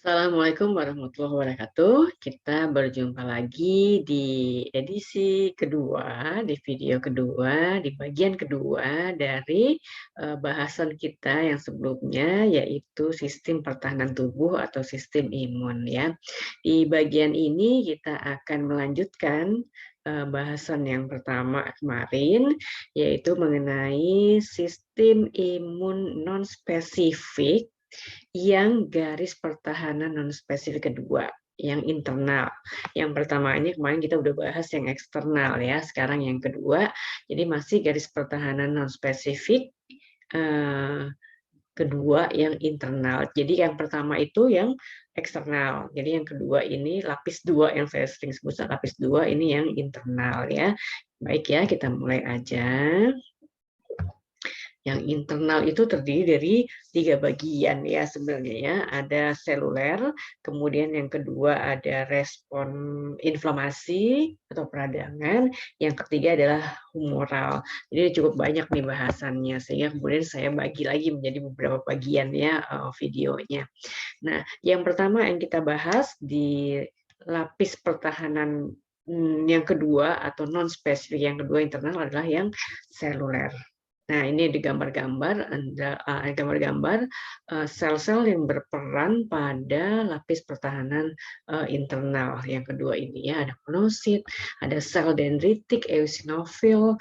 Assalamualaikum warahmatullahi wabarakatuh. Kita berjumpa lagi di edisi kedua, di video kedua, di bagian kedua dari bahasan kita yang sebelumnya, yaitu sistem pertahanan tubuh atau sistem imun ya. Di bagian ini kita akan melanjutkan bahasan yang pertama kemarin, yaitu mengenai sistem imun non-spesifik yang garis pertahanan non-spesifik kedua, yang internal. Yang pertama ini kemarin kita udah bahas yang eksternal ya, sekarang yang kedua, jadi masih garis pertahanan non-spesifik kedua yang internal. Jadi yang pertama itu yang eksternal. Jadi yang kedua ini lapis dua yang saya sering sebut lapis dua ini yang internal ya. Baik ya, kita mulai aja. Yang internal itu terdiri dari 3 bagian ya sebenarnya ya. Ada seluler, kemudian yang kedua ada respon inflamasi atau peradangan, yang ketiga adalah humoral. Jadi cukup banyak nih bahasannya, sehingga kemudian saya bagi lagi menjadi beberapa bagian ya videonya. Nah, yang pertama yang kita bahas di lapis pertahanan yang kedua atau non spesifik yang kedua internal adalah yang seluler. Nah, ini di gambar-gambar, gambar-gambar sel-sel yang berperan pada lapis pertahanan internal. Yang kedua ini ya, ada monosit, ada sel dendritik, eosinofil,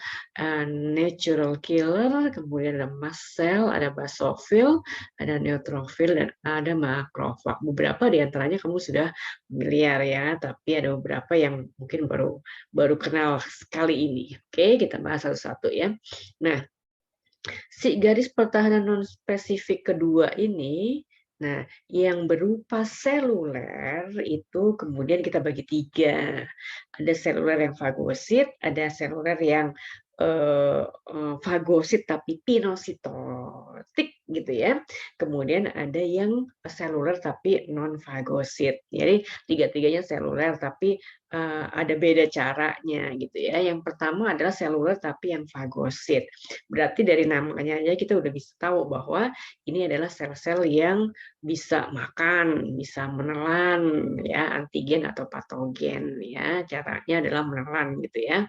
natural killer, kemudian ada mast cell, ada basofil, ada neutrofil, dan ada makrofag. Beberapa di antaranya kamu sudah familiar ya, tapi ada beberapa yang mungkin baru kenal sekali ini. Oke, kita bahas satu-satu ya. Nah, si garis pertahanan non-spesifik kedua ini, nah yang berupa seluler itu kemudian kita bagi 3. Ada seluler yang fagosit, ada seluler yang fagosit tapi pinositotik gitu ya. Kemudian ada yang seluler tapi non fagosit. Jadi tiga-tiganya seluler tapi ada beda caranya gitu ya. Yang pertama adalah seluler tapi yang fagosit. Berarti dari namanya aja kita udah bisa tahu bahwa ini adalah sel-sel yang bisa makan, bisa menelan ya antigen atau patogen ya. Caranya adalah menelan gitu ya.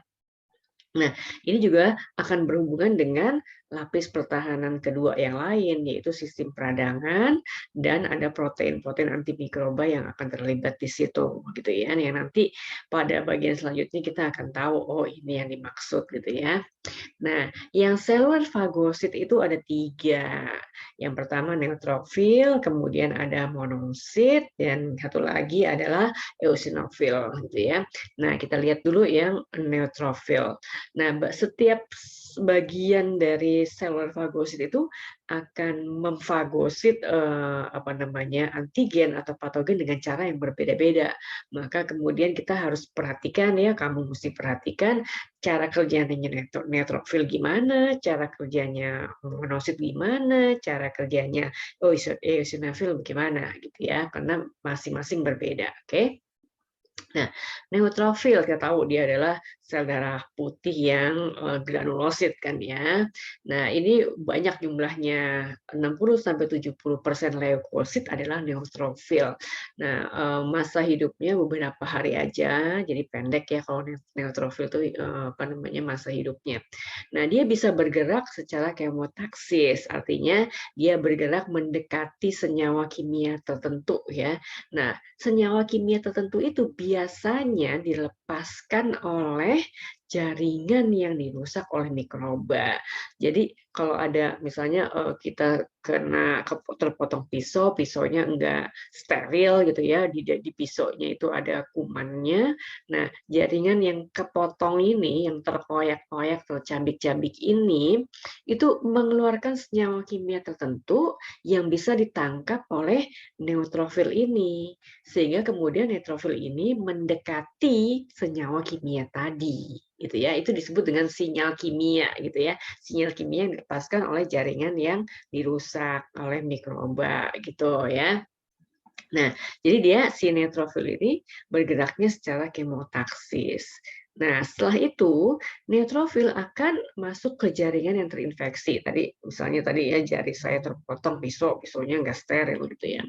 Nah, ini juga akan berhubungan dengan lapis pertahanan kedua yang lain, yaitu sistem peradangan dan ada protein-protein antimikroba yang akan terlibat di situ, gitu ya. Yang nanti pada bagian selanjutnya kita akan tahu, oh ini yang dimaksud, gitu ya. Nah, yang seluler fagosit itu ada 3. Yang pertama neutrofil, kemudian ada monosit, dan satu lagi adalah eosinofil, gitu ya. Nah, kita lihat dulu yang neutrofil. Nah, setiap bagian dari seluler fagosit itu akan memfagosit antigen atau patogen dengan cara yang berbeda-beda. Maka kemudian kita harus perhatikan ya, kamu mesti perhatikan cara kerjanya neutrofil gimana, cara kerjanya monosit gimana, cara kerjanya eosinofil bagaimana gitu ya, karena masing-masing berbeda, oke? Nah, neutrofil kita tahu dia adalah sel darah putih yang granulosit kan ya. Nah, ini banyak jumlahnya, 60-70% leukosit adalah neutrofil. Nah, masa hidupnya beberapa hari aja, jadi pendek ya kalau neutrofil itu masa hidupnya. Nah, dia bisa bergerak secara kemotaksis, artinya dia bergerak mendekati senyawa kimia tertentu ya. Nah, senyawa kimia tertentu itu biasanya dilepaskan oleh jaringan yang dirusak oleh mikroba. Jadi kalau ada misalnya kita terpotong pisau, pisaunya enggak steril gitu ya, di pisaunya itu ada kumannya. Nah, jaringan yang kepotong ini, yang terkoyak-koyak, tercabik-cabik ini, itu mengeluarkan senyawa kimia tertentu yang bisa ditangkap oleh neutrofil ini. Sehingga kemudian neutrofil ini mendekati senyawa kimia tadi, gitu ya. Itu disebut dengan sinyal kimia, gitu ya. Sinyal kimia yang dilepaskan oleh jaringan yang dirusak oleh mikroba, gitu ya. Nah, jadi dia si neutrofil ini bergeraknya secara kemotaksis. Nah, setelah itu neutrofil akan masuk ke jaringan yang terinfeksi. Tadi misalnya tadi ya jari saya terpotong pisaunya nggak steril gitu ya.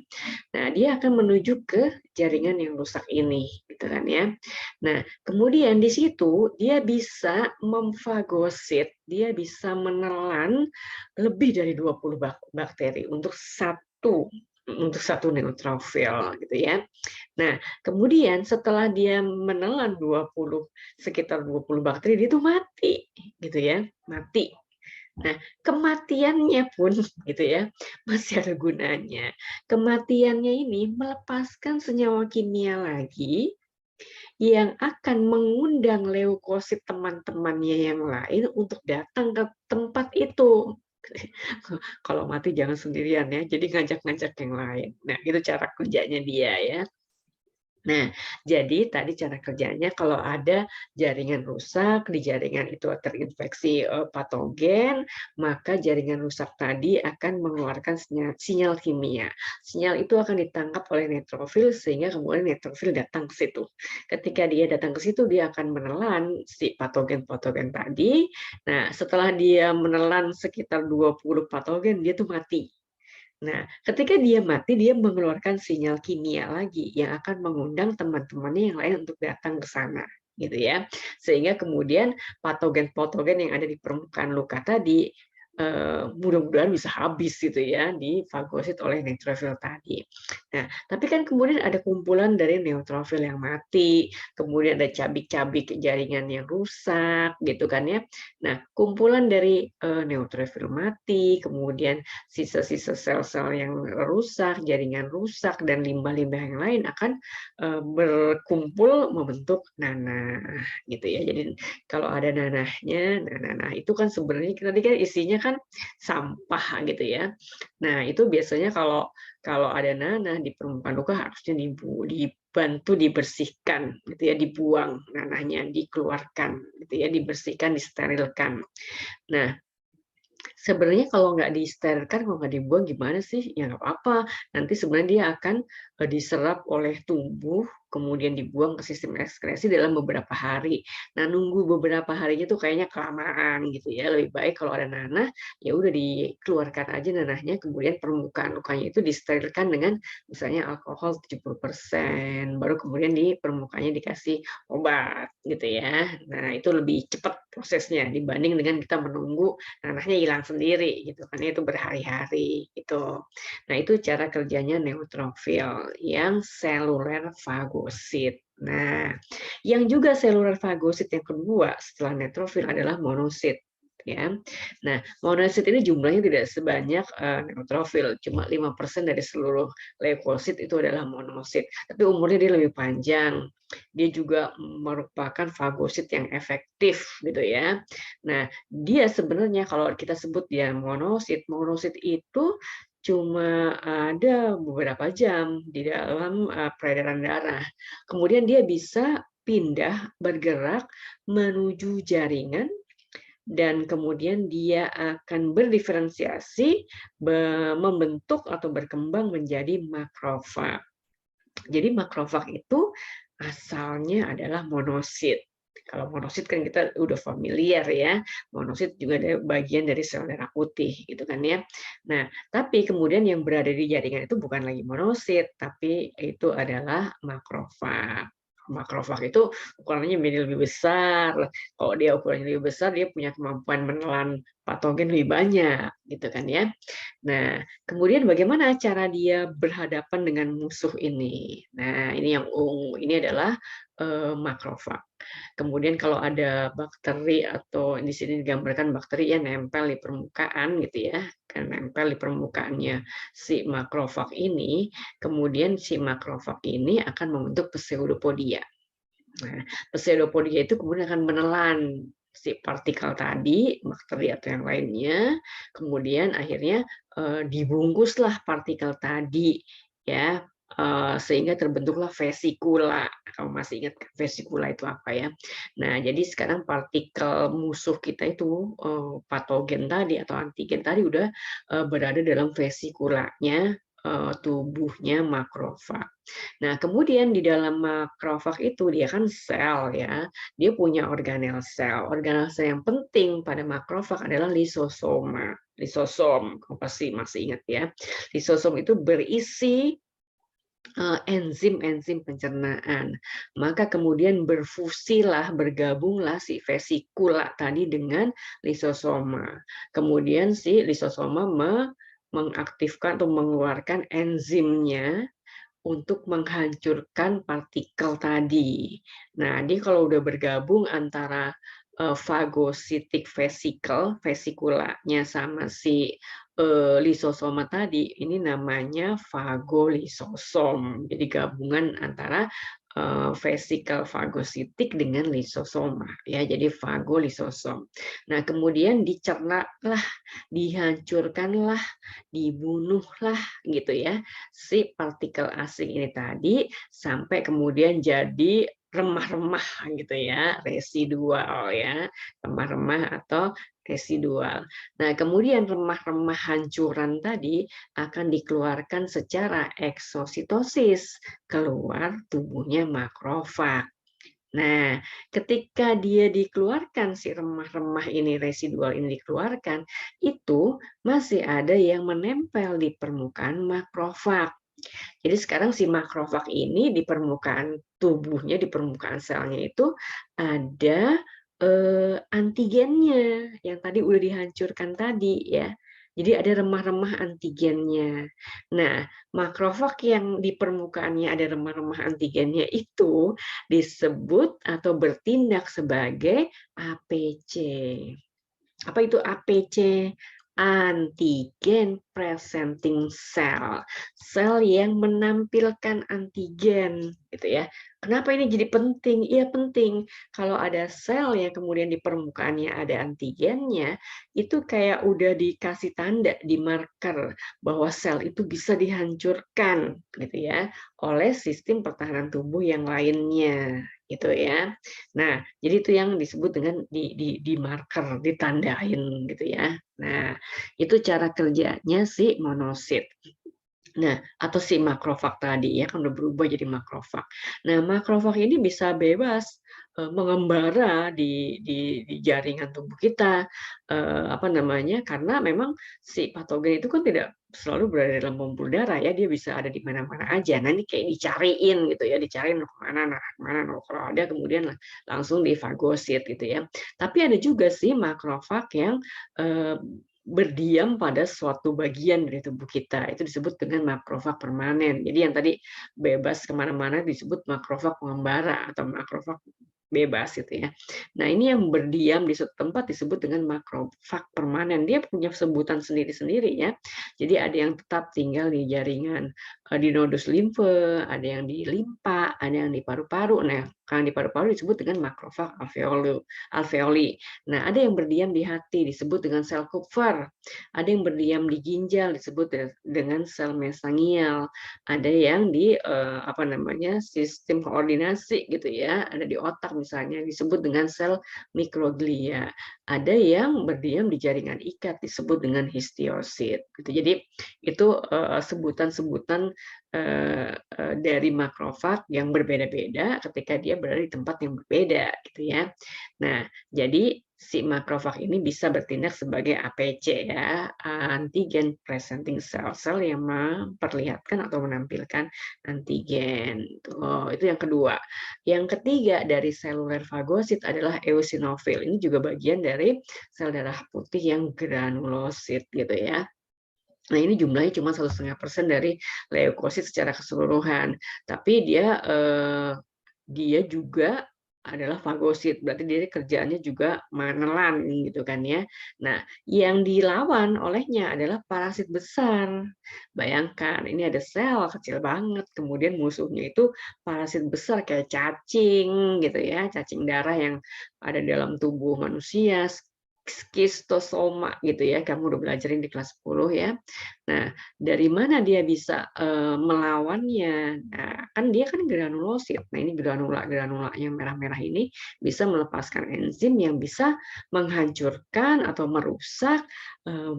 Nah, dia akan menuju ke jaringan yang rusak ini, gitu kan ya. Nah, kemudian di situ dia bisa memfagosit, dia bisa menelan lebih dari 20 bakteri untuk satu neutrofil gitu ya. Nah, kemudian setelah dia menelan sekitar 20 bakteri, dia tuh mati gitu ya, mati. Nah, kematiannya pun gitu ya, masih ada gunanya. Kematiannya ini melepaskan senyawa kimia lagi yang akan mengundang leukosit teman-temannya yang lain untuk datang ke tempat itu. Kalau mati jangan sendirian ya, jadi ngajak-ngajak yang lain. Nah, itu cara kerjanya dia ya. Nah, jadi tadi cara kerjanya kalau ada jaringan rusak, di jaringan itu terinfeksi patogen, maka jaringan rusak tadi akan mengeluarkan sinyal kimia. Sinyal itu akan ditangkap oleh neutrofil sehingga kemudian neutrofil datang ke situ. Ketika dia datang ke situ, dia akan menelan si patogen-patogen tadi. Nah, setelah dia menelan sekitar 20 patogen, dia tuh mati. Nah, ketika dia mati, dia mengeluarkan sinyal kimia lagi yang akan mengundang teman-temannya yang lain untuk datang ke sana, gitu ya. Sehingga kemudian patogen-patogen yang ada di permukaan luka tadi, mudah-mudahan bisa habis gitu ya, difagosit oleh neutrofil tadi. Nah, tapi kan kemudian ada kumpulan dari neutrofil yang mati, kemudian ada cabik-cabik jaringan yang rusak, gitu kan ya. Nah, kumpulan dari neutrofil mati, kemudian sisa-sisa sel-sel yang rusak, jaringan rusak, dan limbah-limbah yang lain akan berkumpul membentuk nanah, gitu ya. Jadi kalau ada nanahnya, nanah itu kan sebenarnya tadi kan isinya kan sampah gitu ya. Nah itu biasanya kalau kalau ada nanah di permukaan luka harusnya dibantu dibersihkan, gitu ya, dibuang nanahnya, dikeluarkan, gitu ya, dibersihkan, disterilkan. Nah, sebenarnya kalau nggak disterilkan, kalau nggak dibuang gimana sih? Ya nggak apa-apa. Nanti sebenarnya dia akan diserap oleh tubuh, kemudian dibuang ke sistem ekskresi dalam beberapa hari. Nah, nunggu beberapa harinya tuh kayaknya kelamaan gitu ya. Lebih baik kalau ada nanah, ya udah dikeluarkan aja nanahnya, kemudian permukaan lukanya itu disterilkan dengan misalnya alkohol 70%, baru kemudian di permukaannya dikasih obat gitu ya. Nah, itu lebih cepat prosesnya dibanding dengan kita menunggu nanahnya hilang sendiri gitu kan, itu berhari-hari gitu. Nah, itu cara kerjanya neutrofil yang seluler fagosit. Nah, yang juga seluler fagosit yang kedua setelah neutrofil adalah monosit ya. Nah, monosit ini jumlahnya tidak sebanyak neutrofil, cuma 5% dari seluruh leukosit itu adalah monosit. Tapi umurnya dia lebih panjang. Dia juga merupakan fagosit yang efektif gitu ya. Nah, dia sebenarnya kalau kita sebut dia monosit, monosit itu cuma ada beberapa jam di dalam peredaran darah. Kemudian dia bisa pindah, bergerak menuju jaringan dan kemudian dia akan berdiferensiasi, membentuk atau berkembang menjadi makrofag. Jadi makrofag itu asalnya adalah monosit. Kalau monosit kan kita udah familiar ya, monosit juga ada bagian dari sel darah putih gitu kan ya. Nah, tapi kemudian yang berada di jaringan itu bukan lagi monosit, tapi itu adalah makrofag. Makrofag itu ukurannya menjadi lebih besar. Kalau dia ukurannya lebih besar, dia punya kemampuan menelan patogen lebih banyak, gitu kan ya. Nah, kemudian bagaimana cara dia berhadapan dengan musuh ini? Nah, ini yang ungu, ini adalah makrofag. Kemudian kalau ada bakteri atau di sini digambarkan bakteri yang nempel di permukaan gitu ya, kan nempel di permukaannya si makrofag ini, kemudian si makrofag ini akan membentuk pseudopodia. Nah, pseudopodia itu kemudian akan menelan si partikel tadi, bakteri atau yang lainnya, kemudian akhirnya dibungkuslah partikel tadi, ya, sehingga terbentuklah vesikula. Kalau masih ingat vesikula itu apa ya? Nah, jadi sekarang partikel musuh kita itu patogen tadi atau antigen tadi udah berada dalam vesikulanya. tubuhnya makrofag. Nah, kemudian di dalam makrofag itu dia kan sel ya, dia punya organel sel. Organel sel yang penting pada makrofag adalah lisosoma. Lisosom, kamu pasti masih ingat ya. Lisosom itu berisi enzim-enzim pencernaan. Maka kemudian berfusilah, bergabunglah si vesikula tadi dengan lisosoma. Kemudian si lisosoma mengaktifkan atau mengeluarkan enzimnya untuk menghancurkan partikel tadi. Nah, dia kalau udah bergabung antara fagositik vesikel, vesikulanya sama si lisosoma tadi, ini namanya fagolisosom. Jadi gabungan antara vesikel fagositik dengan lisosoma ya. Jadi fagolisosom. Nah, kemudian dicernalah, dihancurkanlah, dibunuhlah gitu ya si partikel asing ini tadi sampai kemudian jadi remah-remah gitu ya, residual ya, remah-remah atau residual. Nah, kemudian remah-remah hancuran tadi akan dikeluarkan secara eksositosis keluar tubuhnya makrofag. Nah, ketika dia dikeluarkan si remah-remah ini, residual ini dikeluarkan, itu masih ada yang menempel di permukaan makrofag. Jadi sekarang si makrofag ini di permukaan tubuhnya, di permukaan selnya itu ada antigennya yang tadi udah dihancurkan tadi ya. Jadi ada remah-remah antigennya. Nah, makrofag yang di permukaannya ada remah-remah antigennya itu disebut atau bertindak sebagai APC. Apa itu APC? Antigen presenting cell. Sel yang menampilkan antigen gitu ya. Kenapa ini jadi penting? Iya penting. Kalau ada sel yang kemudian di permukaannya ada antigennya, itu kayak udah dikasih tanda di marker bahwa sel itu bisa dihancurkan gitu ya oleh sistem pertahanan tubuh yang lainnya gitu ya. Nah, jadi itu yang disebut dengan di marker, ditandain gitu ya. Nah, itu cara kerjanya si monosit. Nah, atau si makrofag tadi ya kan udah berubah jadi makrofag. Nah, makrofag ini bisa bebas mengembara di jaringan tubuh kita, apa namanya? Karena memang si patogen itu kan tidak selalu berada dalam pembuluh darah ya, dia bisa ada di mana-mana aja. Nah, ini kayak dicariin gitu ya, dicariin kemana, nah kemana, nah, kalau ada kemudian langsung difagosit gitu ya. Tapi ada juga sih makrofag yang berdiam pada suatu bagian dari tubuh kita. Itu disebut dengan makrofag permanen. Jadi yang tadi bebas kemana-mana disebut makrofag pengembara atau makrofag bebas gitu ya. Nah, ini yang berdiam di suatu tempat disebut dengan makrofag permanen. Dia punya sebutan sendiri-sendiri ya. Jadi ada yang tetap tinggal di jaringan di nodus limfe, ada yang di limpa, ada yang di paru-paru. Nah, kalau di paru-paru disebut dengan makrofag alveoli. Nah, ada yang berdiam di hati disebut dengan sel Kupffer. Ada yang berdiam di ginjal disebut dengan sel mesangial. Ada yang di apa namanya? Sistem koordinasi gitu ya, ada di otak misalnya disebut dengan sel mikroglia. Ada yang berdiam di jaringan ikat disebut dengan histiosit gitu. Jadi itu sebutan-sebutan dari makrofag yang berbeda-beda ketika dia berada di tempat yang berbeda gitu ya. Nah, jadi si makrofag ini bisa bertindak sebagai APC ya, antigen presenting cell, sel yang memperlihatkan atau menampilkan antigen. Oh, itu yang kedua. Yang ketiga dari seluler fagosit adalah eosinofil. Ini juga bagian dari sel darah putih yang granulosit gitu ya. Nah, ini jumlahnya cuma 1,5% dari leukosit secara keseluruhan. Tapi dia juga adalah fagosit, berarti dia kerjaannya juga menelan gitu kan ya. Nah, yang dilawan olehnya adalah parasit besar. Bayangkan, ini ada sel kecil banget, kemudian musuhnya itu parasit besar kayak cacing gitu ya, cacing darah yang ada dalam tubuh manusia, skistosoma gitu ya, kamu udah belajarin di kelas 10 ya. Nah, dari mana dia bisa melawannya? Nah, kan dia kan granulosit. Nah, ini granula yang merah-merah ini bisa melepaskan enzim yang bisa menghancurkan atau merusak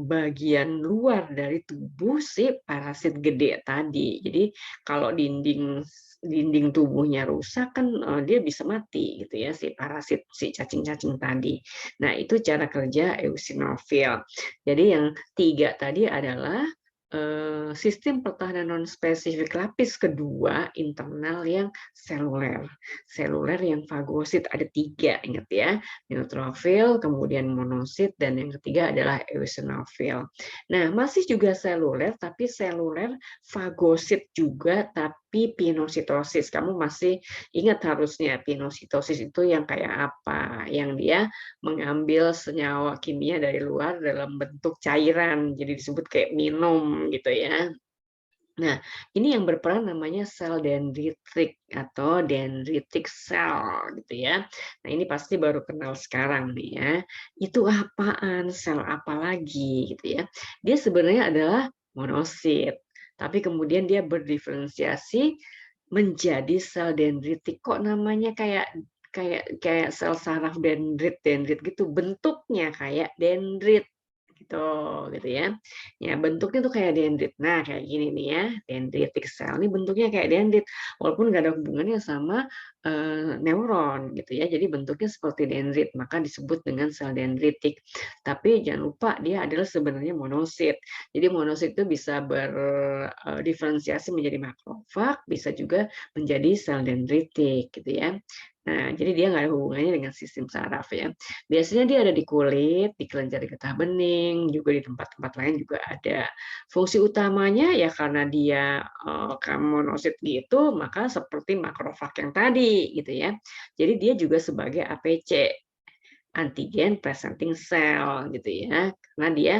bagian luar dari tubuh si parasit gede tadi. Jadi kalau dinding dinding tubuhnya rusak kan, dia bisa mati gitu ya si parasit, si cacing-cacing tadi. Nah itu cara kerja eosinofil. Jadi yang 3 tadi adalah, sistem pertahanan non-spesifik lapis kedua internal yang seluler. Seluler yang fagosit ada 3 ingat ya, neutrofil, kemudian monosit, dan yang ketiga adalah eosinofil. Nah, masih juga seluler, tapi seluler fagosit juga, tapi pinositosis. Kamu masih ingat harusnya pinositosis itu yang kayak apa? Yang dia mengambil senyawa kimia dari luar dalam bentuk cairan, jadi disebut kayak minum gitu ya. Nah, ini yang berperan namanya sel dendritik atau dendritic cell gitu ya. Nah, ini pasti baru kenal sekarang nih ya. Itu apaan? Sel apa lagi gitu ya. Dia sebenarnya adalah monosit, tapi kemudian dia berdiferensiasi menjadi sel dendritik. Kok namanya kayak kayak kayak sel saraf dendrit dendrit gitu, bentuknya kayak dendrit gitu ya. Ya, bentuknya tuh kayak dendrit. Nah, kayak gini nih ya, dendritic cell. Ini bentuknya kayak dendrit, walaupun nggak ada hubungannya sama neuron gitu ya. Jadi bentuknya seperti dendrit, maka disebut dengan sel dendritik. Tapi jangan lupa dia adalah sebenarnya monosit. Jadi monosit itu bisa berdiferensiasi menjadi makrofag, bisa juga menjadi sel dendritik gitu ya. Nah, jadi dia nggak ada hubungannya dengan sistem saraf ya. Biasanya dia ada di kulit, di kelenjar getah bening, juga di tempat-tempat lain juga ada. Fungsi utamanya ya karena dia monosit gitu, maka seperti makrofag yang tadi gitu ya. Jadi dia juga sebagai APC, antigen presenting cell gitu ya. Karena dia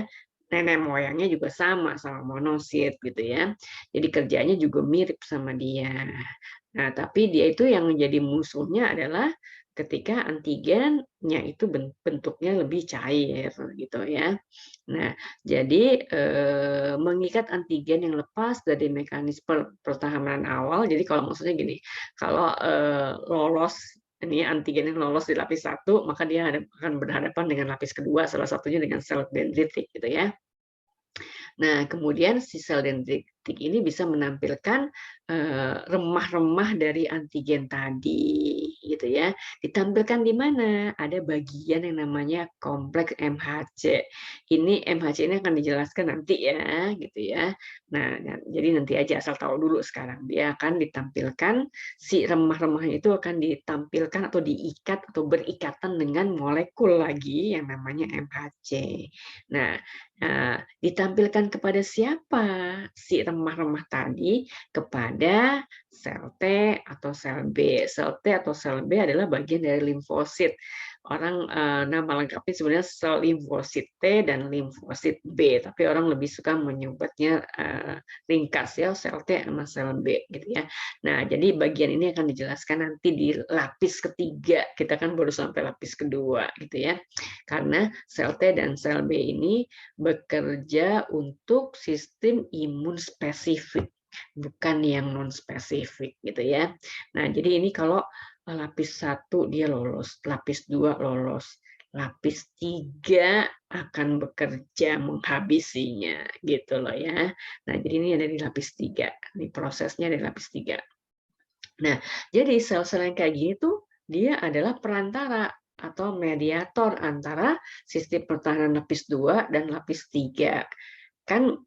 nenek moyangnya juga sama monosit gitu ya. Jadi kerjanya juga mirip sama dia. Nah, tapi dia itu yang menjadi musuhnya adalah ketika antigennya itu bentuknya lebih cair gitu ya. Nah, jadi mengikat antigen yang lepas dari mekanisme pertahanan awal. Jadi kalau maksudnya gini, kalau lolos ini antigen yang lolos di lapis 1, maka dia akan berhadapan dengan lapis kedua, salah satunya dengan sel dendritik gitu ya. Nah, kemudian si sel dendritik ini bisa menampilkan remah-remah dari antigen tadi, gitu ya. Ditampilkan di mana? Ada bagian yang namanya kompleks MHC. Ini MHC ini akan dijelaskan nanti ya, gitu ya. Nah, jadi nanti aja asal tahu dulu sekarang. Dia akan ditampilkan, si remah-remahnya itu akan ditampilkan atau diikat atau berikatan dengan molekul lagi yang namanya MHC. Nah, ditampilkan kepada siapa si remah-remah tadi? Kepada sel T atau sel B. Sel T atau sel B adalah bagian dari limfosit. Orang nama lengkapnya sebenarnya sel limfosit T dan limfosit B, tapi orang lebih suka menyebutnya ringkas ya sel T sama sel B gitu ya. Nah, jadi bagian ini akan dijelaskan nanti di lapis ketiga. Kita kan baru sampai lapis kedua gitu ya. Karena sel T dan sel B ini bekerja untuk sistem imun spesifik, bukan yang non spesifik gitu ya. Nah, jadi ini kalau lapis 1 dia lolos, lapis 2 lolos, lapis 3 akan bekerja menghabisinya gitu loh ya. Nah, jadi ini ada di lapis 3. Ini prosesnya dari lapis 3. Nah, jadi sel-sel yang kayak gini tuh dia adalah perantara atau mediator antara sistem pertahanan lapis 2 dan lapis 3. Kan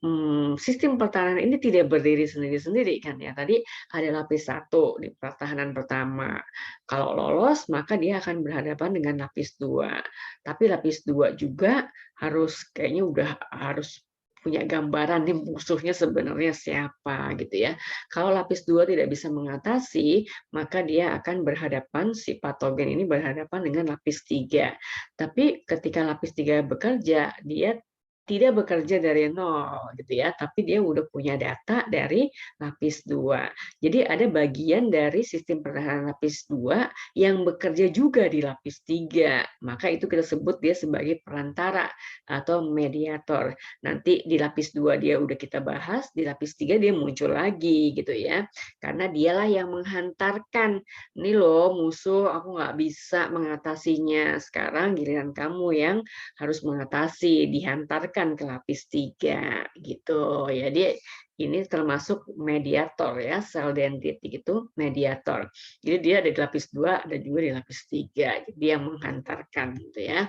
sistem pertahanan ini tidak berdiri sendiri-sendiri kan ya. Tadi ada lapis 1 di pertahanan pertama. Kalau lolos maka dia akan berhadapan dengan lapis 2. Tapi lapis 2 juga harus kayaknya udah harus punya gambaran nih musuhnya sebenarnya siapa gitu ya. Kalau lapis 2 tidak bisa mengatasi, maka dia akan berhadapan, si patogen ini berhadapan dengan lapis 3. Tapi ketika lapis 3 bekerja, dia tidak bekerja dari nol gitu ya, tapi dia udah punya data dari lapis 2. Jadi ada bagian dari sistem pertahanan lapis 2 yang bekerja juga di lapis 3. Maka itu kita sebut dia sebagai perantara atau mediator. Nanti di lapis 2 dia udah kita bahas, di lapis 3 dia muncul lagi gitu ya. Karena dialah yang menghantarkan, ini loh musuh aku nggak bisa mengatasinya. Sekarang giliran kamu yang harus mengatasi, dihantarkan ditampilkan ke lapis 3 gitu. Jadi ini termasuk mediator ya, sel dendritik itu mediator. Jadi dia ada di lapis 2, ada juga di lapis 3. Jadi dia menghantarkan gitu ya.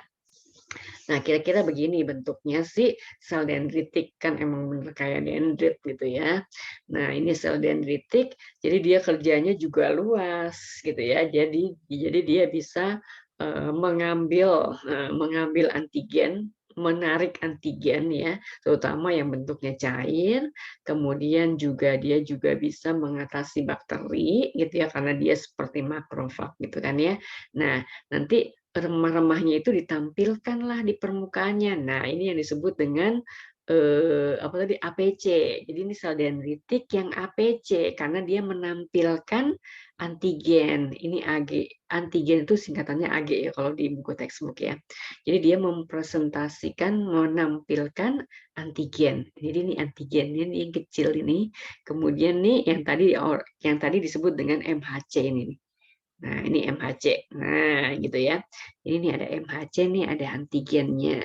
Nah, kira-kira begini bentuknya sih sel dendritik, kan emang bener kayak dendrit gitu ya. Nah, ini sel dendritik, jadi dia kerjanya juga luas gitu ya. Jadi dia bisa mengambil antigen, menarik antigen ya, terutama yang bentuknya cair. Kemudian juga dia juga bisa mengatasi bakteri gitu ya, karena dia seperti makrofag gitu kan ya. Nah, nanti remah-remahnya itu ditampilkanlah di permukaannya. Nah, ini yang disebut dengan apa tadi, APC. Jadi ini sel dendritik yang APC karena dia menampilkan antigen. Ini AG. Antigen itu singkatannya AG ya kalau di buku textbook ya. Jadi dia mempresentasikan, menampilkan antigen. Jadi ini antigennya ini yang kecil ini. Kemudian nih yang tadi disebut dengan MHC ini. Nah, ini MHC. Nah, gitu ya. Ini nih ada MHC nih, ada antigennya.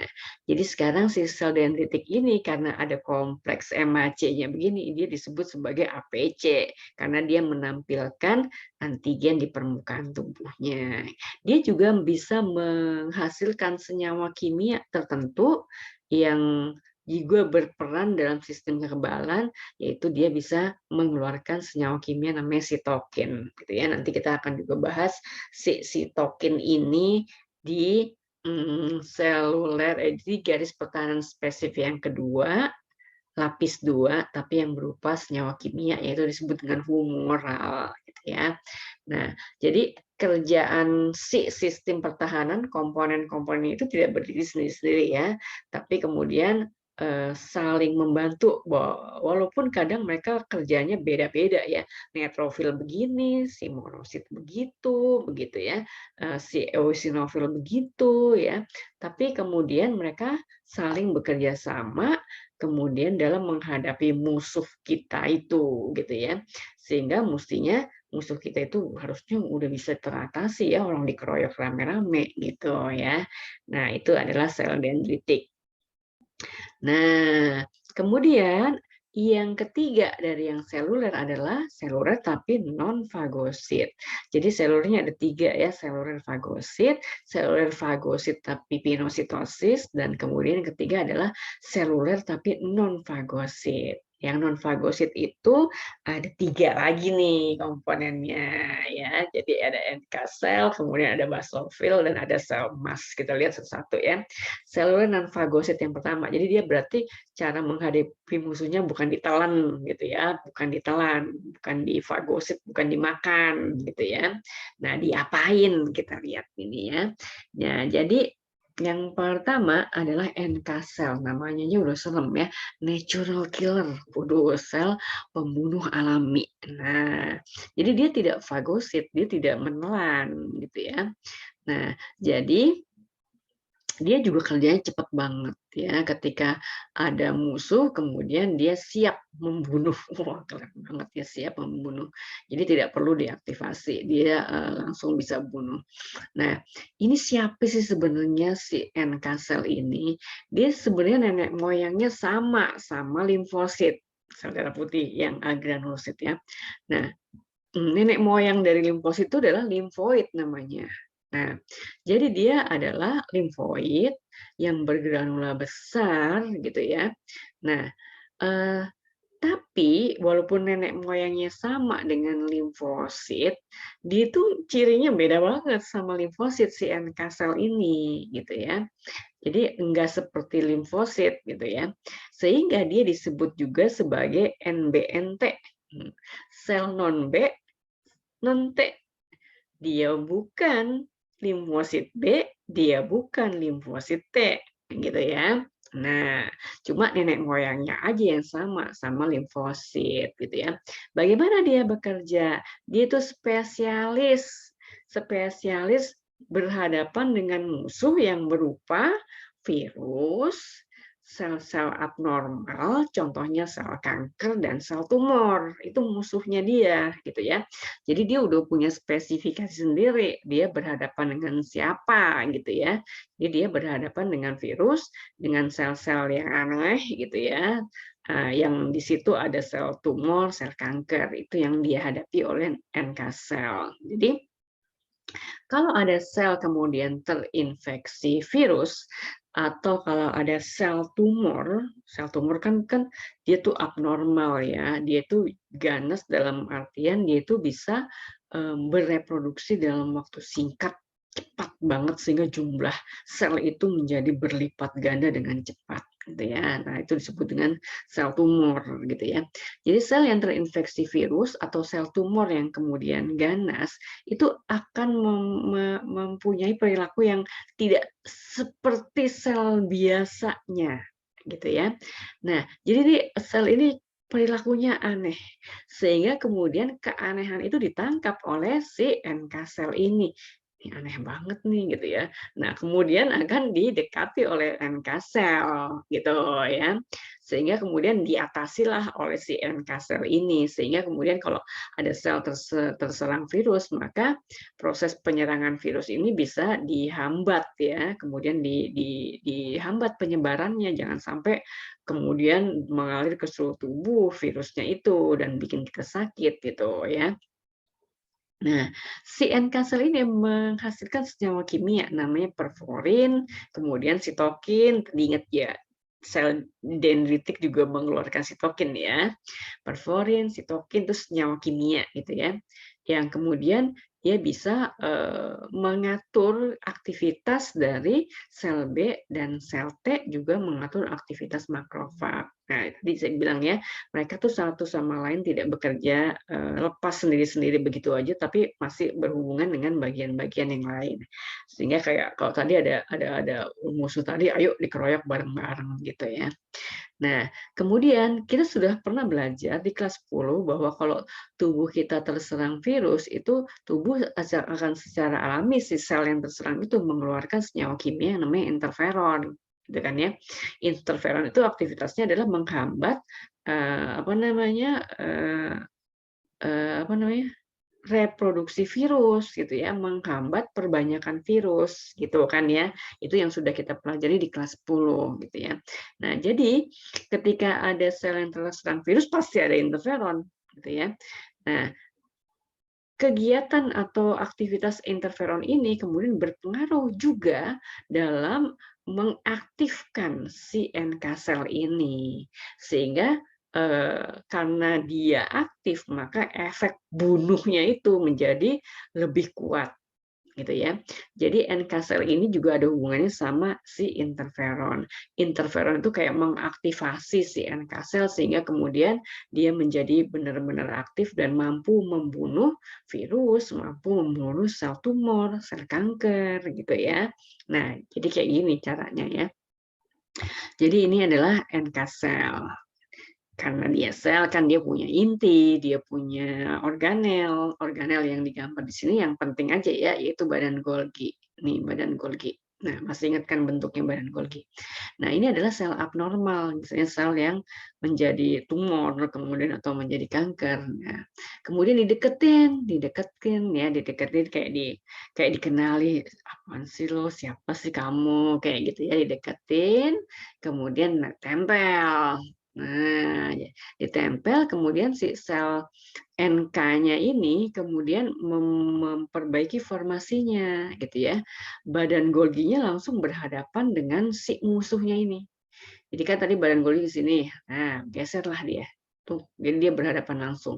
Jadi sekarang si sel dendritik ini karena ada kompleks MHC-nya begini, dia disebut sebagai APC karena dia menampilkan antigen di permukaan tubuhnya. Dia juga bisa menghasilkan senyawa kimia tertentu yang juga berperan dalam sistem kekebalan, yaitu dia bisa mengeluarkan senyawa kimia namanya sitokin gitu ya. Nanti kita akan juga bahas si sitokin ini di di garis pertahanan spesifik yang kedua, lapis 2, tapi yang berupa senyawa kimia, yaitu disebut dengan humoral gitu ya. Nah, jadi kerjaan si sistem pertahanan, komponen-komponen itu tidak berdiri sendiri-sendiri ya, tapi kemudian saling membantu, walaupun kadang mereka kerjanya beda-beda ya. Neutrofil begini, si monosit begitu, begitu ya. Si eosinofil begitu ya. Tapi kemudian mereka saling bekerja sama, kemudian dalam menghadapi musuh kita itu, gitu ya. Sehingga mestinya musuh kita itu harusnya udah bisa teratasi ya, orang dikeroyok rame-rame gitu ya. Nah, itu adalah sel dendritik. Nah, kemudian yang ketiga dari yang seluler adalah seluler tapi non-fagosit. Jadi selulurnya ada 3 ya, seluler fagosit tapi pinositosis, dan kemudian yang ketiga adalah seluler tapi non-fagosit. Yang non-fagosit itu ada 3 lagi nih komponennya ya. Jadi ada NK sel, kemudian ada basofil, dan ada sel emas. Kita lihat satu-satu ya. Seluler non-fagosit yang pertama. Jadi dia berarti cara menghadapi musuhnya bukan ditelan gitu ya, bukan ditelan, bukan difagosit, bukan dimakan gitu ya. Nah, diapain kita lihat ini ya. Nah, jadi yang pertama adalah NK cell, namanya aja udah serem ya, natural killer, sel pembunuh alami. Nah, jadi dia tidak fagosit, dia tidak menelan gitu ya. Nah, jadi dia juga kerjanya cepat banget ya, ketika ada musuh kemudian dia siap membunuh. Wah, keren banget ya, siap membunuh. Jadi tidak perlu diaktifasi, dia langsung bisa bunuh. Nah, ini siapa sih sebenarnya si NK sel ini? Dia sebenarnya nenek moyangnya sama limfosit, sel darah putih yang agranulosit ya. Nah, nenek moyang dari limfosit itu adalah limfoid namanya. Nah, jadi dia adalah limfoid yang bergranula besar gitu ya. Nah, tapi walaupun nenek moyangnya sama dengan limfosit, dia itu cirinya beda banget sama limfosit si NK sel ini gitu ya. Jadi enggak seperti limfosit gitu ya. Sehingga dia disebut juga sebagai NBNT, sel non B non T. Dia bukan limfosit B, dia bukan limfosit T, gitu ya. Nah, cuma nenek moyangnya aja yang sama limfosit, gitu ya. Bagaimana dia bekerja? Dia itu spesialis berhadapan dengan musuh yang berupa virus, sel-sel abnormal, contohnya sel kanker dan sel tumor. Itu musuhnya dia, gitu ya. Jadi dia udah punya spesifikasi sendiri, dia berhadapan dengan siapa, gitu ya. Jadi dia berhadapan dengan virus, dengan sel-sel yang aneh, gitu ya. Yang di situ ada sel tumor, sel kanker, itu yang dihadapi oleh NK cell. Jadi kalau ada sel kemudian terinfeksi virus atau kalau ada sel tumor kan dia tuh abnormal ya, dia tuh ganas dalam artian dia itu bisa bereproduksi dalam waktu singkat, cepat banget sehingga jumlah sel itu menjadi berlipat ganda dengan cepat gitu ya. Nah, itu disebut dengan sel tumor gitu ya. Jadi sel yang terinfeksi virus atau sel tumor yang kemudian ganas itu akan mempunyai perilaku yang tidak seperti sel biasanya gitu ya. Nah, jadi sel ini perilakunya aneh sehingga kemudian keanehan itu ditangkap oleh si NK sel ini. Ini aneh banget nih gitu ya. Nah, kemudian akan didekati oleh NK sel gitu ya. Sehingga kemudian diatasilah oleh si NK sel ini sehingga kemudian kalau ada sel terserang virus, maka proses penyerangan virus ini bisa dihambat ya, kemudian dihambat penyebarannya, jangan sampai kemudian mengalir ke seluruh tubuh virusnya itu dan bikin kita sakit gitu ya. Nah, si NK sel ini menghasilkan senyawa kimia namanya perforin, kemudian sitokin, diingat ya, sel dendritik juga mengeluarkan sitokin ya. Perforin, sitokin itu senyawa kimia gitu ya. Yang kemudian dia bisa mengatur aktivitas dari sel B dan sel T juga mengatur aktivitas makrofag. Nah, tadi saya bilang ya, mereka tuh satu sama lain tidak bekerja lepas sendiri-sendiri begitu aja, tapi masih berhubungan dengan bagian-bagian yang lain. Sehingga kayak kalau tadi ada musuh tadi, ayo dikeroyok bareng-bareng gitu ya. Nah, kemudian kita sudah pernah belajar di kelas 10 bahwa kalau tubuh kita terserang virus, itu tubuh akan secara alami si sel yang terserang itu mengeluarkan senyawa kimia yang namanya interferon, gitu kan ya. Interferon itu aktivitasnya adalah menghambat apa namanya apa namanya reproduksi virus gitu ya, menghambat perbanyakan virus gitu kan ya. Itu yang sudah kita pelajari di kelas 10 gitu ya. Nah, jadi ketika ada sel yang terserang virus pasti ada interferon gitu ya. Nah, kegiatan atau aktivitas interferon ini kemudian berpengaruh juga dalam mengaktifkan si NK sel ini. Sehingga karena dia aktif, maka efek bunuhnya itu menjadi lebih kuat gitu ya. Jadi NK sel ini juga ada hubungannya sama si interferon. Interferon itu kayak mengaktifasi si NK sel sehingga kemudian dia menjadi benar-benar aktif dan mampu membunuh virus, mampu membunuh sel tumor, sel kanker gitu ya. Nah, jadi kayak gini caranya ya. Jadi ini adalah NK sel. Karena dia sel kan dia punya inti, dia punya organel. Organel yang digambar di sini yang penting aja ya, yaitu badan Golgi. Nih, badan Golgi. Nah, masih ingat kan bentuknya badan Golgi. Nah, ini adalah sel abnormal, misalnya sel yang menjadi tumor, kemudian atau menjadi kanker. Nah, kemudian dideketin ya, dideketin kayak dikenali, apaan sih lo, siapa sih kamu, kayak gitu ya, dideketin, kemudian tempel. Nah, ditempel, kemudian si sel NK-nya ini kemudian memperbaiki formasinya, gitu ya. Badan Golginya langsung berhadapan dengan si musuhnya ini. Jadi kan tadi badan Golgi di sini, nah geserlah dia. Tuh, jadi dia berhadapan langsung.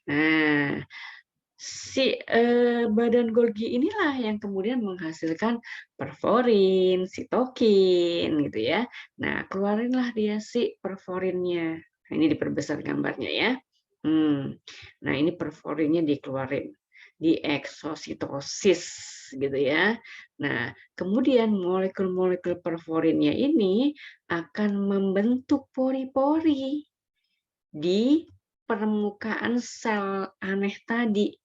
Nah, si badan Golgi inilah yang kemudian menghasilkan perforin, sitokin, gitu ya. Nah, keluarinlah dia si perforinnya. Nah, ini diperbesar gambarnya ya. Nah, ini perforinnya dikeluarin di eksositosis, gitu ya. Nah, kemudian molekul-molekul perforinnya ini akan membentuk pori-pori di permukaan sel aneh tadi,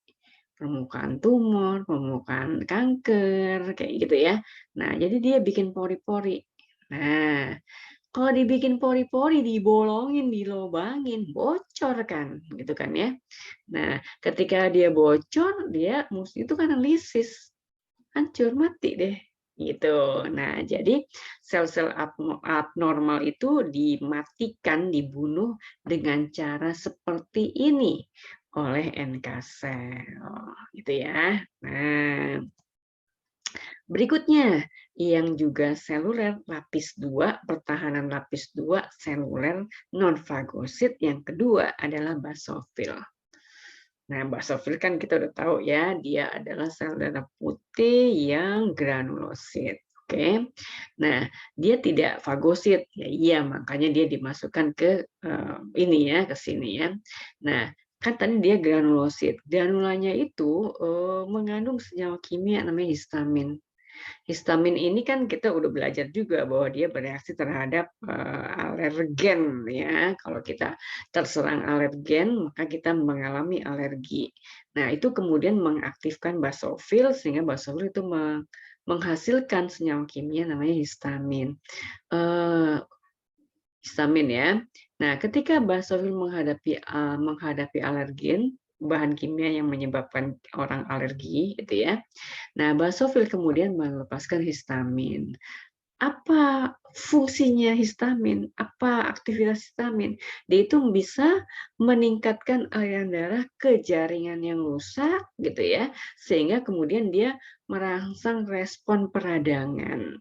permukaan tumor, permukaan kanker, kayak gitu ya. Nah, jadi dia bikin pori-pori. Nah, Kalau dibikin pori-pori, dibolongin, dilobangin, bocor kan, gitu kan ya. Nah, ketika dia bocor, dia itu kan lisis, hancur, mati deh, gitu. Nah, jadi sel-sel abnormal itu dimatikan, dibunuh dengan cara seperti ini oleh NK sel, gitu ya. Nah, berikutnya, yang juga seluler lapis 2, pertahanan lapis 2 seluler non-fagosit yang kedua adalah basofil. Nah, basofil kan kita udah tahu ya, dia adalah sel darah putih yang granulosit. Oke. Nah, dia tidak fagosit. Ya iya, makanya dia dimasukkan ke ini ya, ke sini ya. Nah, kan tadi dia granulosit. Granulanya itu mengandung senyawa kimia namanya histamin. Histamin ini kan kita udah belajar juga bahwa dia bereaksi terhadap alergen ya. Kalau kita terserang alergen, maka kita mengalami alergi. Nah, itu kemudian mengaktifkan basofil sehingga basofil itu menghasilkan senyawa kimia namanya histamin. Histamin ya. Nah, ketika basofil menghadapi alergen, bahan kimia yang menyebabkan orang alergi gitu ya. Nah, basofil kemudian melepaskan histamin. Apa fungsinya histamin? Apa aktivitas histamin? Dia itu bisa meningkatkan aliran darah ke jaringan yang rusak gitu ya, sehingga kemudian dia merangsang respon peradangan.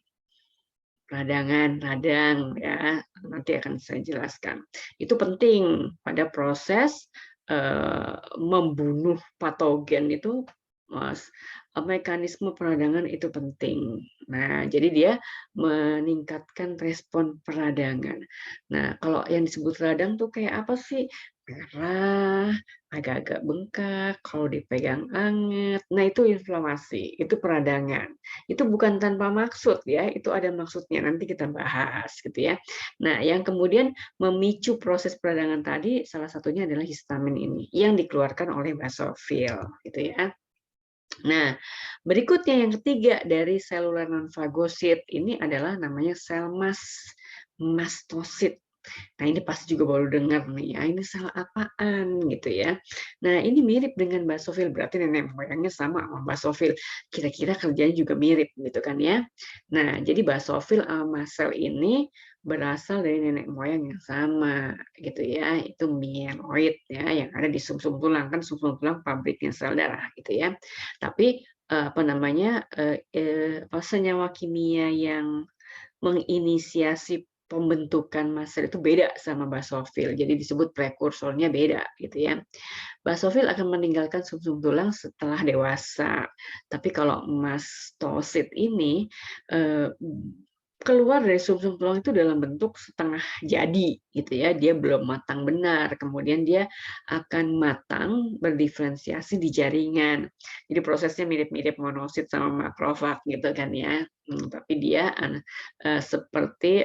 Radang ya, nanti akan saya jelaskan. Itu penting pada proses membunuh patogen itu, Mas. Mekanisme peradangan itu penting. Nah, jadi dia meningkatkan respon peradangan. Nah, kalau yang disebut radang tuh kayak apa sih? Merah, agak-agak bengkak, kalau dipegang anget. Nah, itu inflamasi, itu peradangan. Itu bukan tanpa maksud ya, itu ada maksudnya, nanti kita bahas gitu ya. Nah, yang kemudian memicu proses peradangan tadi salah satunya adalah histamin ini yang dikeluarkan oleh basofil gitu ya. Nah, berikutnya yang ketiga dari seluler non-fagosit ini adalah namanya sel mastosit. Nah, ini pasti juga baru dengar nih ya, ini sel apaan gitu ya. Nah, ini mirip dengan basofil, berarti nenek moyangnya sama sama basofil. Kira-kira kerjanya juga mirip gitu kan ya. Nah, jadi basofil sama sel ini berasal dari nenek moyang yang sama gitu ya, itu mieloid ya yang ada di sumsum tulang, kan sumsum tulang pabriknya sel darah gitu ya. Tapi apa namanya senyawa kimia yang menginisiasi pembentukan mast sel itu beda sama basofil. Jadi disebut prekursornya beda gitu ya. Basofil akan meninggalkan sumsum tulang setelah dewasa. Tapi kalau mastosit ini eh, keluar dari sumsum tulang itu dalam bentuk setengah jadi gitu ya, dia belum matang benar, kemudian dia akan matang berdiferensiasi di jaringan. Jadi prosesnya mirip-mirip monosit sama makrofag gitu kan ya. Tapi dia seperti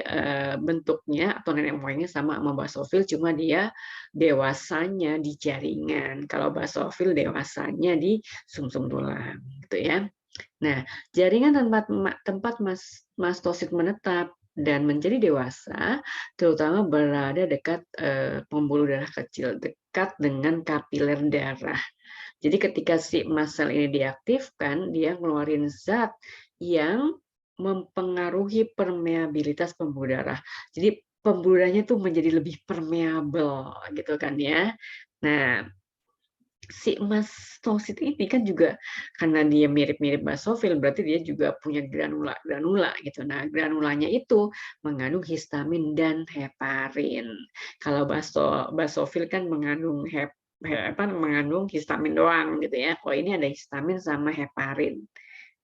bentuknya atau nenek moyangnya sama basofil, cuma dia dewasanya di jaringan. Kalau basofil dewasanya di sumsum tulang gitu ya. Nah, jaringan tempat mastosit menetap dan menjadi dewasa, terutama berada dekat pembuluh darah kecil, dekat dengan kapiler darah. Jadi ketika si mast cell ini diaktifkan, dia ngeluarin zat yang mempengaruhi permeabilitas pembuluh darah. Jadi pembuluh darahnya tuh menjadi lebih permeabel gitu kan ya. Nah, si mastosit ini kan juga karena dia mirip-mirip basofil, berarti dia juga punya granula gitu. Nah, granulanya itu mengandung histamin dan heparin. Kalau basofil kan mengandung mengandung histamin doang gitu ya. Kalau ini ada histamin sama heparin.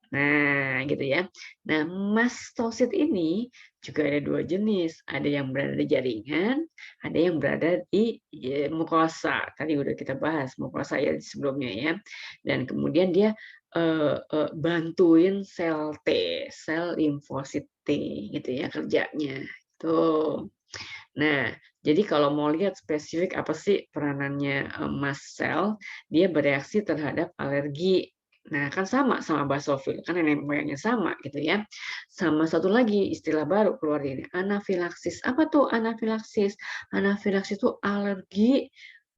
Nah, gitu ya. Nah, mastosit ini juga ada dua jenis. Ada yang berada di jaringan, ada yang berada di mukosa. Tadi udah kita bahas mukosa ya sebelumnya ya. Dan kemudian dia bantuin sel T, sel limfosit T gitu ya kerjanya. Tuh. Nah, jadi kalau mau lihat spesifik apa sih peranannya mast cell, dia bereaksi terhadap alergi Nah, kan sama basofil, kan nenek moyangnya sama gitu ya. Sama satu lagi istilah baru keluar ini, anafilaksis. Apa tuh anafilaksis? Anafilaksis itu alergi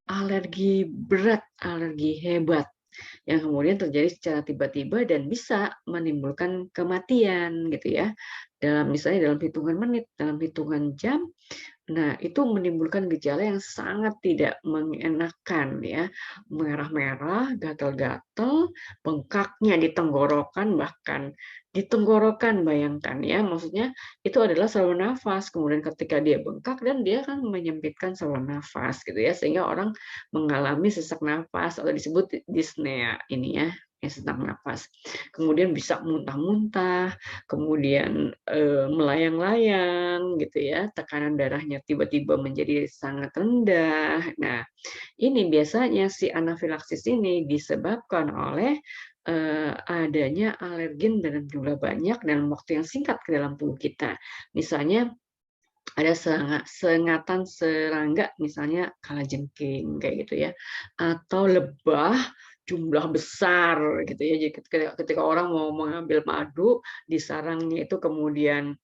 alergi berat, alergi hebat yang kemudian terjadi secara tiba-tiba dan bisa menimbulkan kematian gitu ya. Misalnya dalam hitungan menit, dalam hitungan jam. Nah, itu menimbulkan gejala yang sangat tidak mengenakan ya. Merah-merah, gatal-gatal, bengkaknya di tenggorokan, bahkan di tenggorokan bayangkan ya. Maksudnya itu adalah saluran nafas. Kemudian ketika dia bengkak dan dia kan menyempitkan saluran nafas gitu ya, sehingga orang mengalami sesak nafas atau disebut dyspnea ini ya, sesak nafas. Kemudian bisa muntah-muntah, kemudian melayang-layang gitu ya, tekanan darahnya tiba-tiba menjadi sangat rendah. Nah, ini biasanya si anafilaksis ini disebabkan oleh adanya alergen dalam jumlah banyak dalam waktu yang singkat ke dalam tubuh kita. Misalnya ada sengatan serangga, misalnya kalajengking kayak gitu ya, atau lebah jumlah besar gitu ya. Jadi ketika orang mau mengambil madu di sarangnya itu kemudian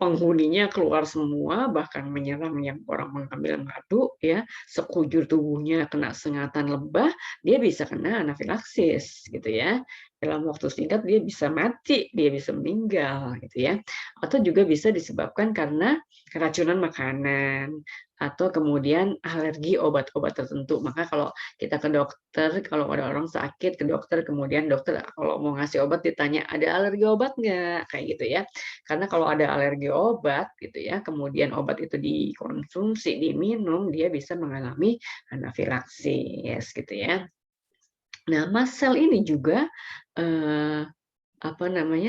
penghuninya keluar semua, bahkan menyerang yang orang mengambil madu ya, sekujur tubuhnya kena sengatan lebah, dia bisa kena anafilaksis gitu ya. Dalam waktu singkat dia bisa mati, dia bisa meninggal gitu ya. Atau juga bisa disebabkan karena keracunan makanan atau kemudian alergi obat-obat tertentu. Maka kalau kita ke dokter, kalau ada orang sakit ke dokter, kemudian dokter kalau mau ngasih obat ditanya, ada alergi obat nggak? Kayak gitu ya. Karena kalau ada alergi obat gitu ya, kemudian obat itu dikonsumsi, diminum, dia bisa mengalami anafilaksis gitu ya. Nah, mast cell ini juga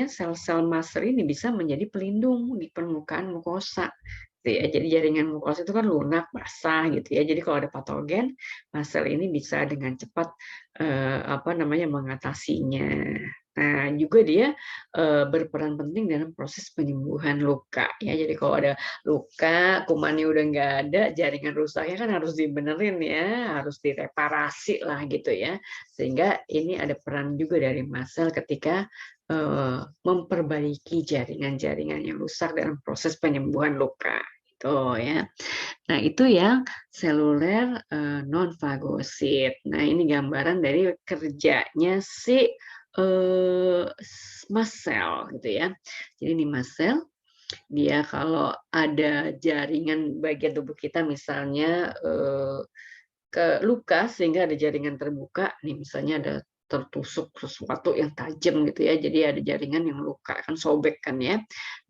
sel-sel mast cell ini bisa menjadi pelindung di permukaan mukosa. Gitu ya. Jadi jaringan mukosa itu kan lunak, basah gitu ya. Jadi kalau ada patogen, mast cell ini bisa dengan cepat mengatasinya. Nah, juga dia berperan penting dalam proses penyembuhan luka ya. Jadi kalau ada luka, kumannya udah nggak ada, jaringan rusaknya kan harus dibenerin ya, harus direparasi lah gitu ya. Sehingga ini ada peran juga dari mast cell ketika memperbaiki jaringan-jaringan yang rusak dalam proses penyembuhan luka gitu ya. Nah, itu yang seluler non fagosit. Nah, ini gambaran dari kerjanya si mast cell gitu ya. Jadi ini mast cell dia kalau ada jaringan bagian tubuh kita misalnya ke luka sehingga ada jaringan terbuka nih, misalnya ada tertusuk sesuatu yang tajam gitu ya, jadi ada jaringan yang luka kan, sobek kan ya.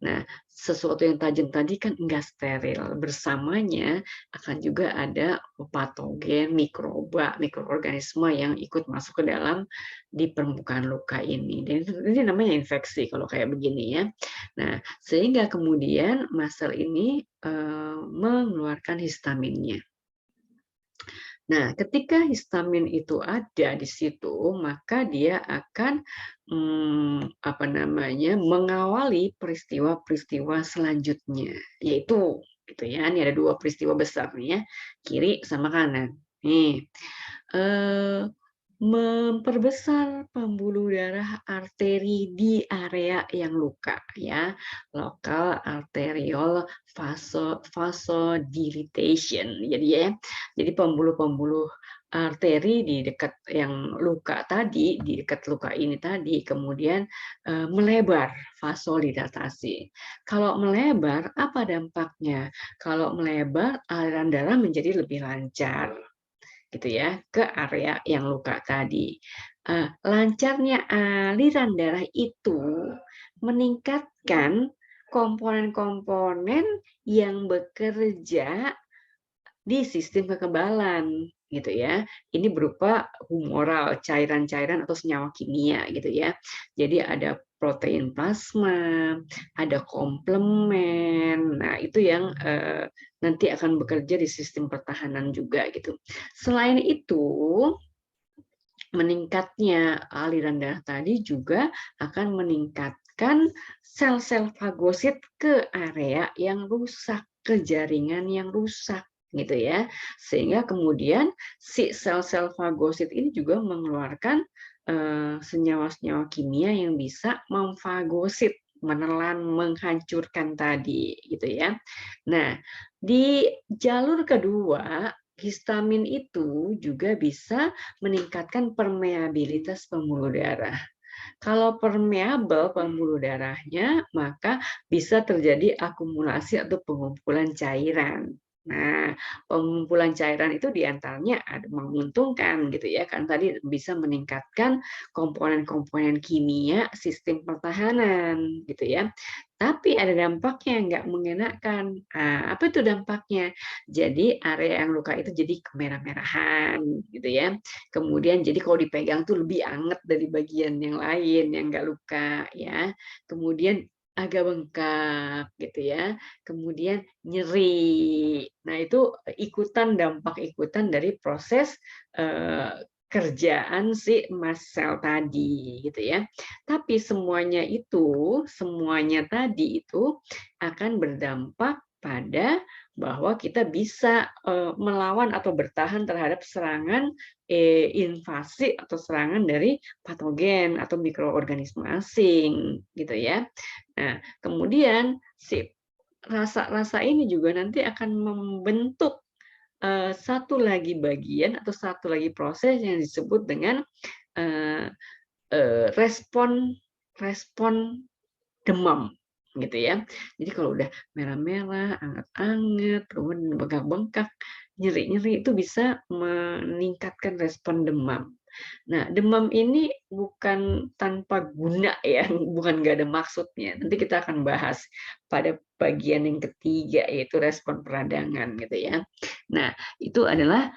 Nah, sesuatu yang tajam tadi kan enggak steril, bersamanya akan juga ada patogen, mikroorganisme yang ikut masuk ke dalam di permukaan luka ini. Dan ini namanya infeksi kalau kayak begini ya. Nah, sehingga kemudian mast cell ini mengeluarkan histaminnya. Nah, ketika histamin itu ada di situ, maka dia akan mengawali peristiwa-peristiwa selanjutnya, yaitu gitu ya. Ini ada dua peristiwa besar nih ya, kiri sama kanan. Nih, eh, memperbesar pembuluh darah arteri di area yang luka ya, lokal arterial vasodilatation. Jadi pembuluh-pembuluh arteri di dekat yang luka tadi, di dekat luka ini tadi, kemudian melebar, vasodilatasi. Kalau melebar, apa dampaknya? Kalau melebar, aliran darah menjadi lebih lancar gitu ya, ke area yang luka tadi. Lancarnya aliran darah itu meningkatkan komponen-komponen yang bekerja di sistem kekebalan gitu ya. Ini berupa humoral, cairan-cairan atau senyawa kimia gitu ya. Jadi ada protein plasma, ada komplemen. Nah, itu yang nanti akan bekerja di sistem pertahanan juga gitu. Selain itu, meningkatnya aliran darah tadi juga akan meningkatkan sel-sel fagosit ke area yang rusak, ke jaringan yang rusak gitu ya. Sehingga kemudian si sel-sel fagosit ini juga mengeluarkan senyawa-senyawa kimia yang bisa memfagosit, menelan, menghancurkan tadi, gitu ya. Nah, di jalur kedua, histamin itu juga bisa meningkatkan permeabilitas pembuluh darah. Kalau permeabel pembuluh darahnya, maka bisa terjadi akumulasi atau pengumpulan cairan. Nah, pengumpulan cairan itu diantaranya ada menguntungkan gitu ya, kan tadi bisa meningkatkan komponen-komponen kimia sistem pertahanan gitu ya. Tapi ada dampaknya yang nggak mengenakan. Nah, apa itu dampaknya? Jadi area yang luka itu jadi kemerah-merahan gitu ya. Kemudian jadi kalau dipegang tuh lebih anget dari bagian yang lain yang nggak luka ya. Kemudian agak bengkak gitu ya. Kemudian nyeri. Nah, itu dampak ikutan dari proses eh, kerjaan si mast cell tadi gitu ya. Tapi semuanya tadi itu akan berdampak pada bahwa kita bisa melawan atau bertahan terhadap serangan invasi atau serangan dari patogen atau mikroorganisme asing gitu ya. Nah, kemudian si rasa-rasa ini juga nanti akan membentuk satu lagi bagian atau satu lagi proses yang disebut dengan eh, respon respon demam gitu ya. Jadi kalau udah merah-merah, anget-anget, kemudian bengkak-bengkak, nyeri-nyeri itu bisa meningkatkan respon demam. Nah, demam ini bukan tanpa guna ya, bukan nggak ada maksudnya. Nanti kita akan bahas pada bagian yang ketiga, yaitu respon peradangan gitu ya. Nah, itu adalah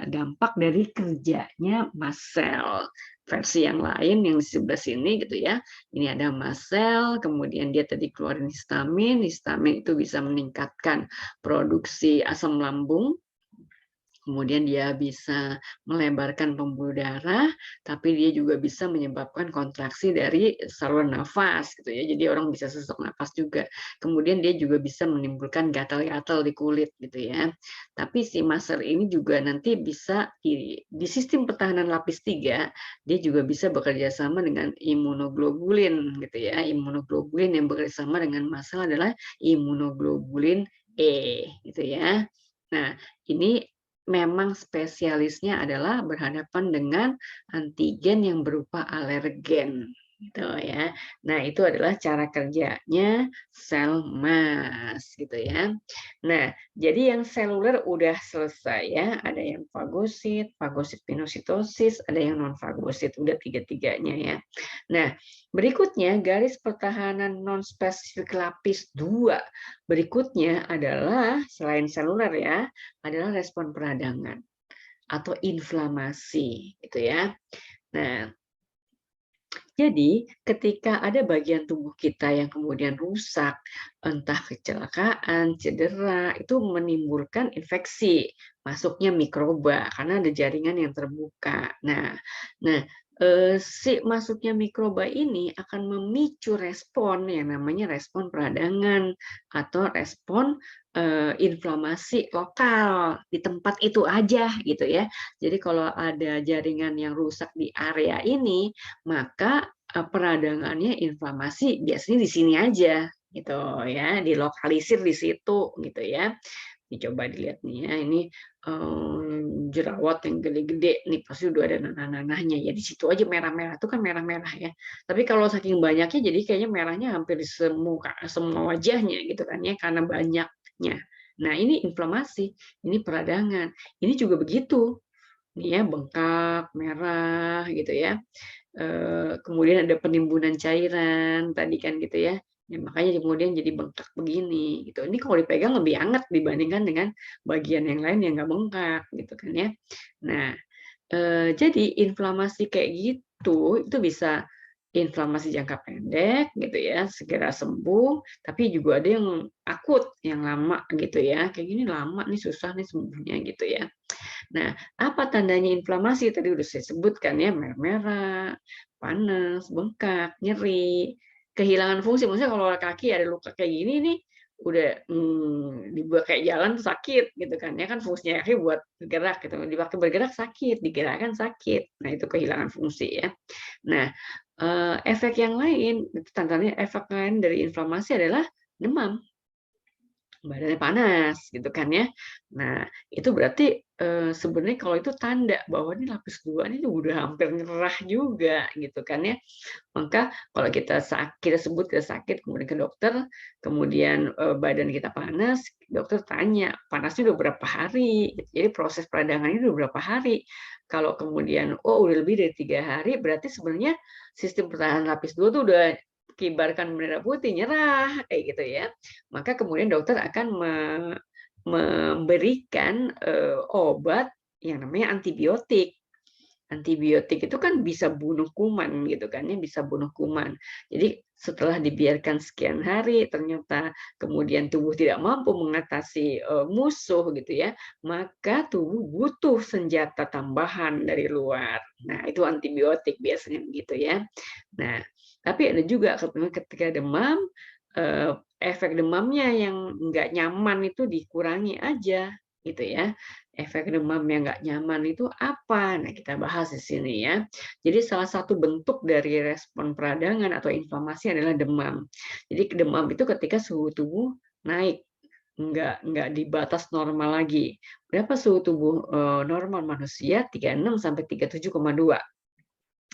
dampak dari kerjanya mast cell. Versi yang lain yang di sebelah sini gitu ya. Ini ada mast cell, kemudian dia tadi keluarin histamin. Histamin itu bisa meningkatkan produksi asam lambung. Kemudian dia bisa melebarkan pembuluh darah, tapi dia juga bisa menyebabkan kontraksi dari saluran nafas gitu ya. Jadi orang bisa sesak nafas juga. Kemudian dia juga bisa menimbulkan gatal-gatal di kulit gitu ya. Tapi si maser ini juga nanti bisa di sistem pertahanan lapis 3, dia juga bisa bekerja sama dengan imunoglobulin gitu ya. Imunoglobulin yang bekerja sama dengan massa adalah imunoglobulin E gitu ya. Nah, ini memang spesialisnya adalah berhadapan dengan antigen yang berupa alergen gitu ya. Nah, itu adalah cara kerjanya sel mast gitu ya. Nah, jadi yang seluler udah selesai ya, ada yang fagosit, fagosit pinositosis, ada yang non fagosit, udah tiga-tiganya ya. Nah, berikutnya garis pertahanan non spesifik lapis 2. Berikutnya adalah selain seluler ya, adalah respon peradangan atau inflamasi gitu ya. Nah, jadi ketika ada bagian tubuh kita yang kemudian rusak, entah kecelakaan, cedera, itu menimbulkan infeksi, masuknya mikroba karena ada jaringan yang terbuka. Nah, si masuknya mikroba ini akan memicu respon yang namanya respon peradangan atau respon inflamasi lokal di tempat itu aja gitu ya. Jadi kalau ada jaringan yang rusak di area ini, maka peradangannya inflamasi biasanya di sini aja gitu ya, dilokalisir di situ gitu ya. Dicoba dilihat nih ya, ini jerawat yang gede-gede nih pasti udah ada nanah-nanahnya ya, di situ aja merah-merah tuh kan merah-merah ya. Tapi kalau saking banyaknya jadi kayaknya merahnya hampir di semua wajahnya gitu kan ya karena banyaknya. Nah, ini inflamasi, ini peradangan. Ini juga begitu. Nih ya, bengkak, merah gitu ya. Kemudian ada penimbunan cairan tadi kan gitu ya. Ya, makanya kemudian jadi bengkak begini gitu. Ini kalau dipegang lebih hangat dibandingkan dengan bagian yang lain yang nggak bengkak gitu kan ya. Nah, jadi inflamasi kayak gitu itu bisa inflamasi jangka pendek gitu ya, segera sembuh, tapi juga ada yang akut, yang lama gitu ya. Kayak gini lama nih susah nih sembuhnya gitu ya. Nah, apa tandanya inflamasi? Tadi udah saya sebutkan ya, merah-merah, panas, bengkak, nyeri, kehilangan fungsi. Maksudnya kalau kaki ada luka kayak gini nih, dibuat kayak jalan tuh sakit gitu kan ya, kan fungsinya kaki buat bergerak gitu, waktu bergerak sakit, digerakkan sakit. Nah itu kehilangan fungsi ya. Nah, efek yang lain, itu tandanya efek lain dari inflamasi adalah demam. Badannya panas gitu kan ya. Nah, itu berarti, sebenarnya kalau itu tanda bahwa ini lapis 2 ini udah hampir nyerah juga gitu kan ya. Maka kalau kita sebut kita sakit kemudian ke dokter, kemudian, badan kita panas, dokter tanya, "Panasnya udah berapa hari?" Gitu. Jadi proses peradangannya udah berapa hari. Kalau kemudian, oh udah lebih dari 3 hari, berarti sebenarnya sistem pertahanan lapis 2 tuh udah kibarkan bendera putih, nyerah, kayak gitu ya. Maka kemudian dokter akan memberikan, obat yang namanya antibiotik. Antibiotik itu kan bisa bunuh kuman gitu kan ya, bisa bunuh kuman. Jadi setelah dibiarkan sekian hari ternyata kemudian tubuh tidak mampu mengatasi, musuh gitu ya, maka tubuh butuh senjata tambahan dari luar. Nah, itu antibiotik biasanya begitu ya. Nah, tapi ada juga ketika demam, efek demamnya yang nggak nyaman itu dikurangi aja gitu ya. Efek demam yang nggak nyaman itu apa? Nah, kita bahas di sini ya. Jadi salah satu bentuk dari respon peradangan atau inflamasi adalah demam. Jadi demam itu ketika suhu tubuh naik, nggak di batas normal lagi. Berapa suhu tubuh normal manusia? 36 sampai 37,2.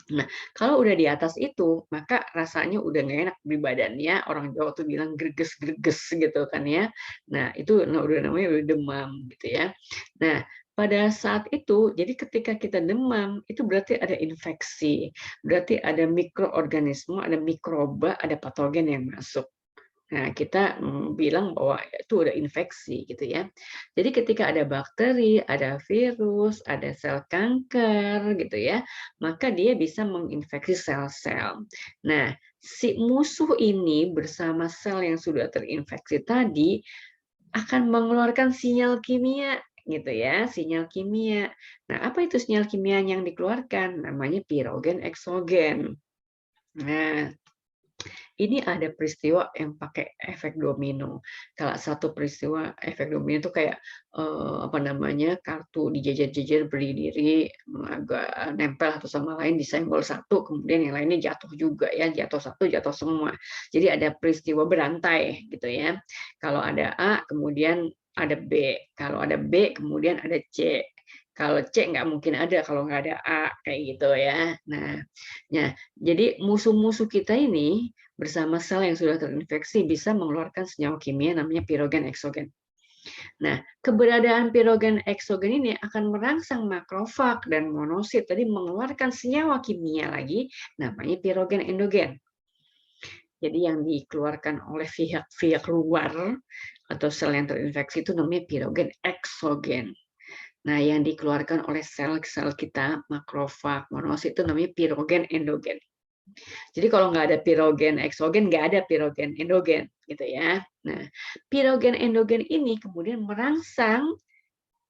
Nah, kalau udah di atas itu, maka rasanya udah nggak enak di badannya, orang Jawa tuh bilang greges-greges gitu kan ya. Nah, itu udah namanya udah demam gitu ya. Nah, pada saat itu, jadi ketika kita demam, itu berarti ada infeksi, berarti ada mikroorganisme, ada mikroba, ada patogen yang masuk. Nah, kita bilang bahwa itu udah infeksi gitu ya. Jadi ketika ada bakteri, ada virus, ada sel kanker gitu ya, maka dia bisa menginfeksi sel-sel. Nah, si musuh ini bersama sel yang sudah terinfeksi tadi akan mengeluarkan sinyal kimia gitu ya, sinyal kimia. Nah, apa itu sinyal kimia yang dikeluarkan? Namanya pirogen eksogen. Nah, ini ada peristiwa yang pakai efek domino. Kalau satu peristiwa efek domino itu kayak, apa namanya, kartu dijejer-jejer berdiri, agak nempel satu sama lain, disenggol satu, kemudian yang lainnya jatuh juga ya, jatuh satu, jatuh semua. Jadi ada peristiwa berantai gitu ya. Kalau ada A, kemudian ada B. Kalau ada B, kemudian ada C. Kalau C nggak mungkin ada kalau nggak ada A, kayak gitu ya. Nah, jadi musuh-musuh kita ini bersama sel yang sudah terinfeksi bisa mengeluarkan senyawa kimia namanya pirogen eksogen. Nah, keberadaan pirogen eksogen ini akan merangsang makrofag dan monosit tadi mengeluarkan senyawa kimia lagi namanya pirogen endogen. Jadi yang dikeluarkan oleh pihak luar atau sel yang terinfeksi itu namanya pirogen eksogen. Nah, yang dikeluarkan oleh sel-sel kita, makrofag, monosit itu namanya pirogen endogen. Jadi kalau nggak ada pirogen eksogen, nggak ada pirogen endogen, gitu ya. Nah, pirogen endogen ini kemudian merangsang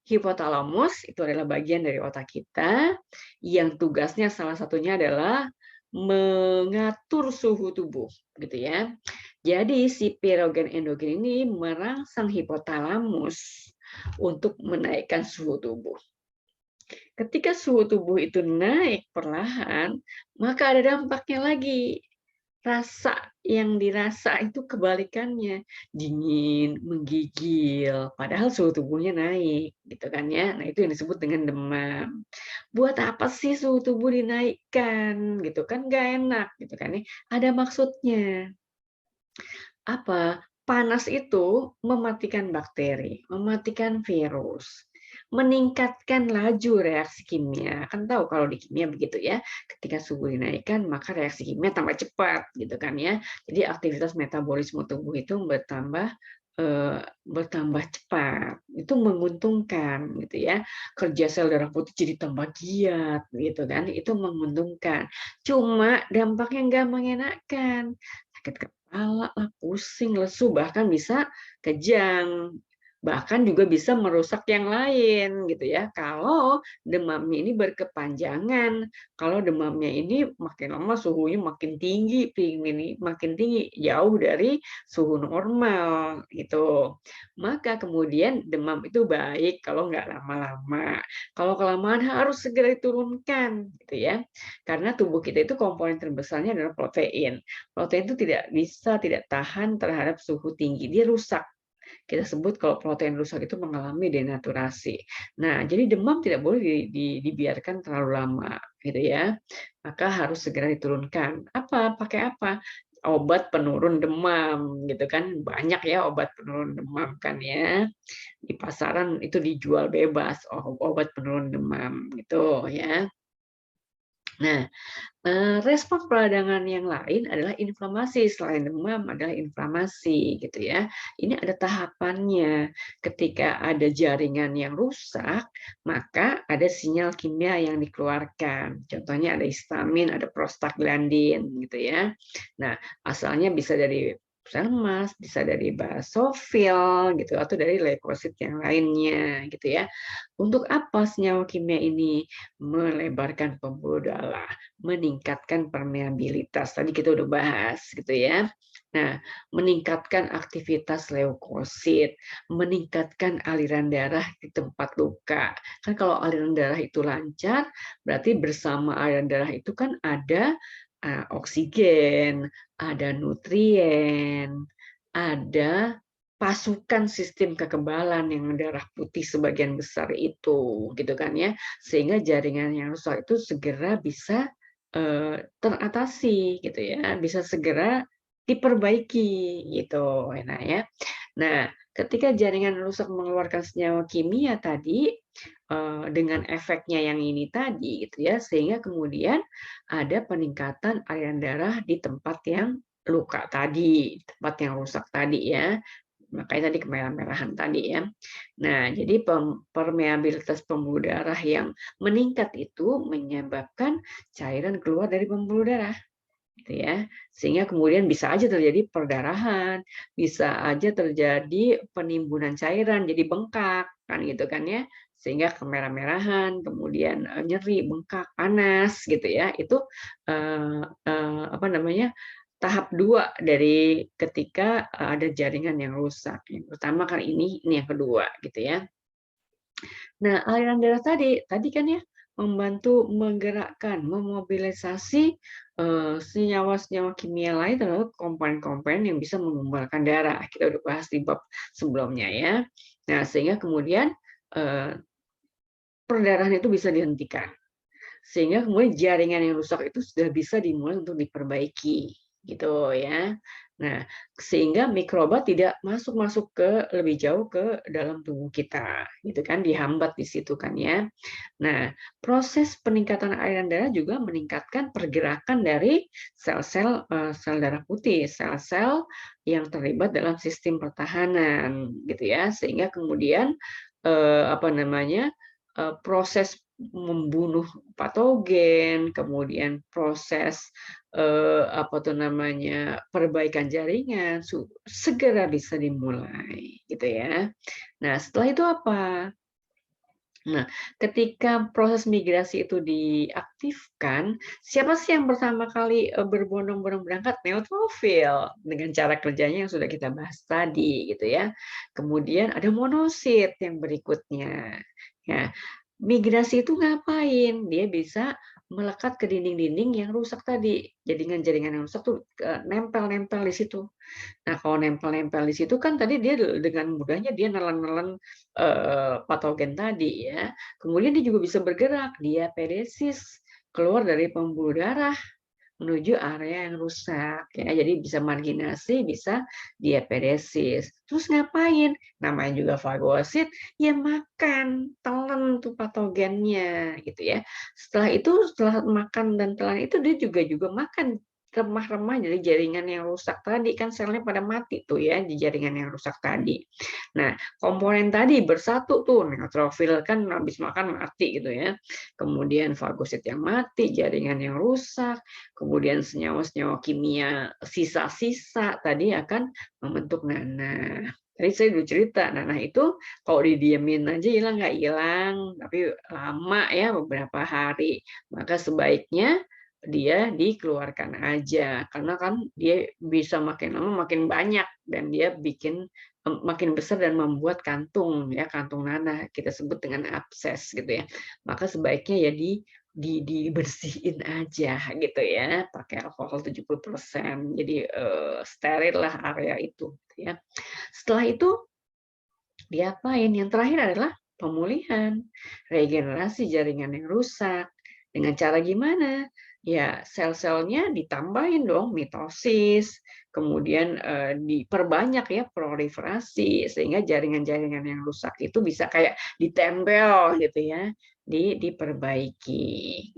hipotalamus, itu adalah bagian dari otak kita, yang tugasnya salah satunya adalah mengatur suhu tubuh, gitu ya. Jadi si pirogen endogen ini merangsang hipotalamus untuk menaikkan suhu tubuh. Ketika suhu tubuh itu naik perlahan, maka ada dampaknya lagi. Rasa yang dirasa itu kebalikannya, dingin, menggigil, padahal suhu tubuhnya naik, gitu kan ya. Nah, itu yang disebut dengan demam. Buat apa sih suhu tubuh dinaikkan, gitu kan nggak enak, gitu kan ya. Ada maksudnya. Apa? Panas itu mematikan bakteri, mematikan virus, meningkatkan laju reaksi kimia. Kan tahu kalau di kimia begitu ya, ketika suhu dinaikkan maka reaksi kimia tambah cepat gitu kan ya. Jadi aktivitas metabolisme tubuh itu bertambah cepat. Itu menguntungkan gitu ya. Kerja sel darah putih jadi tambah giat gitu kan. Itu menguntungkan. Cuma dampaknya nggak mengenakan. Sakit kepala lah, pusing, lesu, bahkan bisa kejang. Bahkan juga bisa merusak yang lain gitu ya, kalau demamnya ini berkepanjangan. Kalau demamnya ini makin lama suhunya makin tinggi, makin tinggi, jauh dari suhu normal gitu. Maka kemudian demam itu baik kalau nggak lama-lama. Kalau kelamaan harus segera diturunkan gitu ya. Karena tubuh kita itu komponen terbesarnya adalah protein. Protein itu tidak tahan terhadap suhu tinggi, dia rusak. Kita sebut kalau protein rusak itu mengalami denaturasi. Nah, jadi demam tidak boleh dibiarkan terlalu lama, gitu ya. Maka harus segera diturunkan. Pakai apa? Obat penurun demam, gitu kan. Banyak ya obat penurun demam kan ya. Di pasaran itu dijual bebas, obat penurun demam, gitu ya. Nah, respon peradangan yang lain adalah inflamasi, selain demam adalah inflamasi gitu ya. Ini ada tahapannya. Ketika ada jaringan yang rusak, maka ada sinyal kimia yang dikeluarkan. Contohnya ada histamin, ada prostaglandin gitu ya. Nah, asalnya bisa dari sel emas, bisa dari basofil gitu atau dari leukosit yang lainnya gitu ya. Untuk apa senyawa kimia ini? Melebarkan pembuluh darah, meningkatkan permeabilitas. Tadi kita udah bahas gitu ya. Nah, meningkatkan aktivitas leukosit, meningkatkan aliran darah di tempat luka. Kan kalau aliran darah itu lancar, berarti bersama aliran darah itu kan ada oksigen, ada nutrien, ada pasukan sistem kekebalan yang darah putih sebagian besar itu, gitu kan ya, sehingga jaringan yang rusak itu segera bisa teratasi, gitu ya, bisa segera diperbaiki, gitu. Nah ya, nah ketika jaringan rusak mengeluarkan senyawa kimia tadi dengan efeknya yang ini tadi, gitu ya, sehingga kemudian ada peningkatan aliran darah di tempat yang luka tadi, tempat yang rusak tadi ya. Makanya tadi kemerah-merahan tadi ya. Nah, jadi permeabilitas pembuluh darah yang meningkat itu menyebabkan cairan keluar dari pembuluh darah gitu ya. Sehingga kemudian bisa aja terjadi perdarahan, bisa aja terjadi penimbunan cairan jadi bengkak kan gitu kan ya. Sehingga kemerah-merahan, kemudian nyeri, bengkak, panas gitu ya. Itu apa namanya? Tahap 2 dari ketika ada jaringan yang rusak. Yang pertama kan ini yang kedua gitu ya. Nah, aliran darah tadi kan ya membantu menggerakkan, memobilisasi senyawa-senyawa kimia lain terhadap komponen-komponen yang bisa mengumbalkan darah. Kita udah bahas di bab sebelumnya ya. Nah, sehingga kemudian eh, perdarahan itu bisa dihentikan. Sehingga kemudian jaringan yang rusak itu sudah bisa dimulai untuk diperbaiki gitu ya. Nah, sehingga mikroba tidak masuk ke lebih jauh ke dalam tubuh kita, gitu kan, dihambat di situ kan ya. Nah, proses peningkatan aliran darah juga meningkatkan pergerakan dari sel-sel sel darah putih, sel-sel yang terlibat dalam sistem pertahanan, gitu ya, sehingga kemudian apa namanya proses membunuh patogen, kemudian proses apa tuh namanya perbaikan jaringan segera bisa dimulai, gitu ya. Nah, setelah itu apa? Nah, ketika proses migrasi itu diaktifkan, siapa sih yang pertama kali berbondong-bondong berangkat? Neutrofil dengan cara kerjanya yang sudah kita bahas tadi, gitu ya. Kemudian ada monosit yang berikutnya. Ya, migrasi itu ngapain? Dia bisa melekat ke dinding-dinding yang rusak tadi. Jaringan-jaringan yang rusak tuh nempel-nempel di situ. Nah, kalau nempel-nempel di situ kan tadi dia dengan mudahnya dia nelen-nelen patogen tadi ya. Kemudian dia juga bisa bergerak, dia pedesis keluar dari pembuluh darah menuju area yang rusak ya. Jadi bisa marginasi, bisa diaperesis. Terus ngapain? Namanya juga fagosit, ya makan, telan tuh patogennya gitu ya. Setelah makan dan telan itu dia juga makan remah-remah dari jaringan yang rusak tadi kan selnya pada mati tuh ya di jaringan yang rusak tadi. Nah, komponen tadi bersatu tuh neutrofil kan habis makan mati gitu ya. Kemudian fagosit yang mati, jaringan yang rusak, kemudian senyawa-senyawa kimia sisa-sisa tadi akan membentuk nanah. Tadi saya udah cerita. Nah itu kalau didiemin aja hilang nggak hilang, tapi lama ya beberapa hari. Maka sebaiknya dia dikeluarkan aja, karena kan dia bisa makin lama makin banyak dan dia bikin makin besar dan membuat kantung ya, kantung nanah kita sebut dengan abses gitu ya. Maka sebaiknya ya dibersihin aja gitu ya, pakai alkohol 70%. Jadi steril lah area itu gitu ya. Setelah itu diapain? Yang terakhir adalah pemulihan, regenerasi jaringan yang rusak. Dengan cara gimana? Ya, sel-selnya ditambahin dong mitosis, kemudian diperbanyak ya proliferasi sehingga jaringan-jaringan yang rusak itu bisa kayak ditempel gitu ya, diperbaiki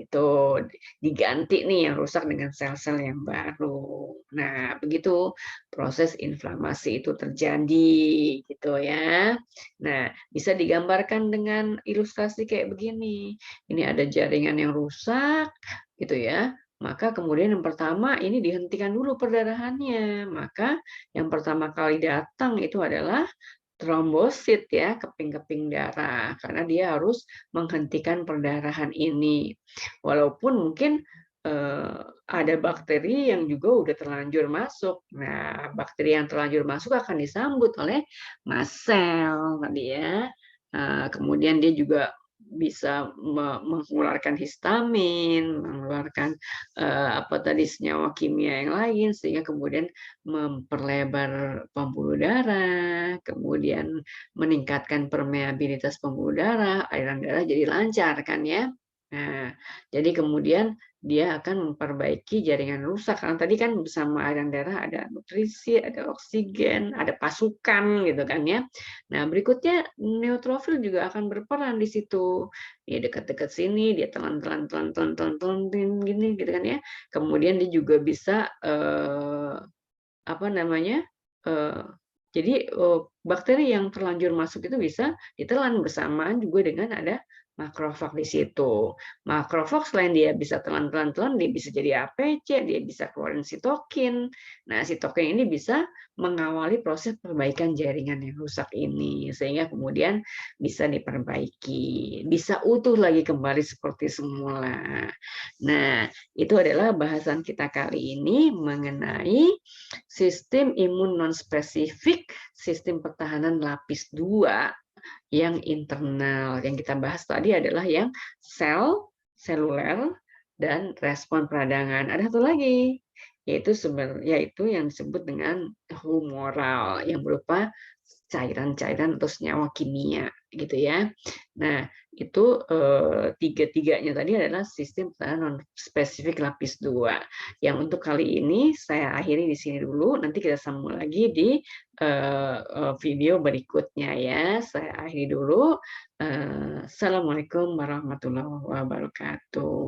gitu, diganti nih yang rusak dengan sel-sel yang baru. Nah, begitu proses inflamasi itu terjadi gitu ya. Nah, bisa digambarkan dengan ilustrasi kayak begini. Ini ada jaringan yang rusak gitu ya. Maka kemudian yang pertama ini dihentikan dulu perdarahannya. Maka yang pertama kali datang itu adalah trombosit ya, keping-keping darah, karena dia harus menghentikan perdarahan ini. Walaupun mungkin ada bakteri yang juga udah terlanjur masuk. Nah, bakteri yang terlanjur masuk akan disambut oleh mast cell tadi ya. Kemudian dia juga bisa mengeluarkan histamin, mengeluarkan apa tadi senyawa kimia yang lain sehingga kemudian memperlebar pembuluh darah, kemudian meningkatkan permeabilitas pembuluh darah, aliran darah jadi lancar kan ya. Nah, jadi kemudian dia akan memperbaiki jaringan rusak karena tadi kan bersama aliran darah ada nutrisi, ada oksigen, ada pasukan gitu kan ya. Nah, berikutnya neutrofil juga akan berperan di situ. Dia dekat-dekat sini, dia telan gini gitu kan ya. Kemudian dia juga bisa apa namanya, jadi, bakteri yang terlanjur masuk itu bisa ditelan bersamaan juga dengan ada makrofag di situ. Makrofag selain dia bisa telan, dia bisa jadi APC, dia bisa keluarin sitokin. Nah, sitokin ini bisa mengawali proses perbaikan jaringan yang rusak ini, sehingga kemudian bisa diperbaiki, bisa utuh lagi kembali seperti semula. Nah, itu adalah bahasan kita kali ini mengenai sistem imun non-spesifik, sistem pertahanan lapis 2 yang internal. Yang kita bahas tadi adalah yang sel, seluler, dan respon peradangan. Ada satu lagi, yaitu yang disebut dengan humoral, yang berupa cairan-cairan atau senyawa kimia gitu ya. Nah, itu tiga-tiganya tadi adalah sistem pertahanan non spesifik lapis 2. Yang untuk kali ini saya akhiri di sini dulu, nanti kita sambung lagi di video berikutnya ya. Saya akhiri dulu. Assalamualaikum warahmatullahi wabarakatuh.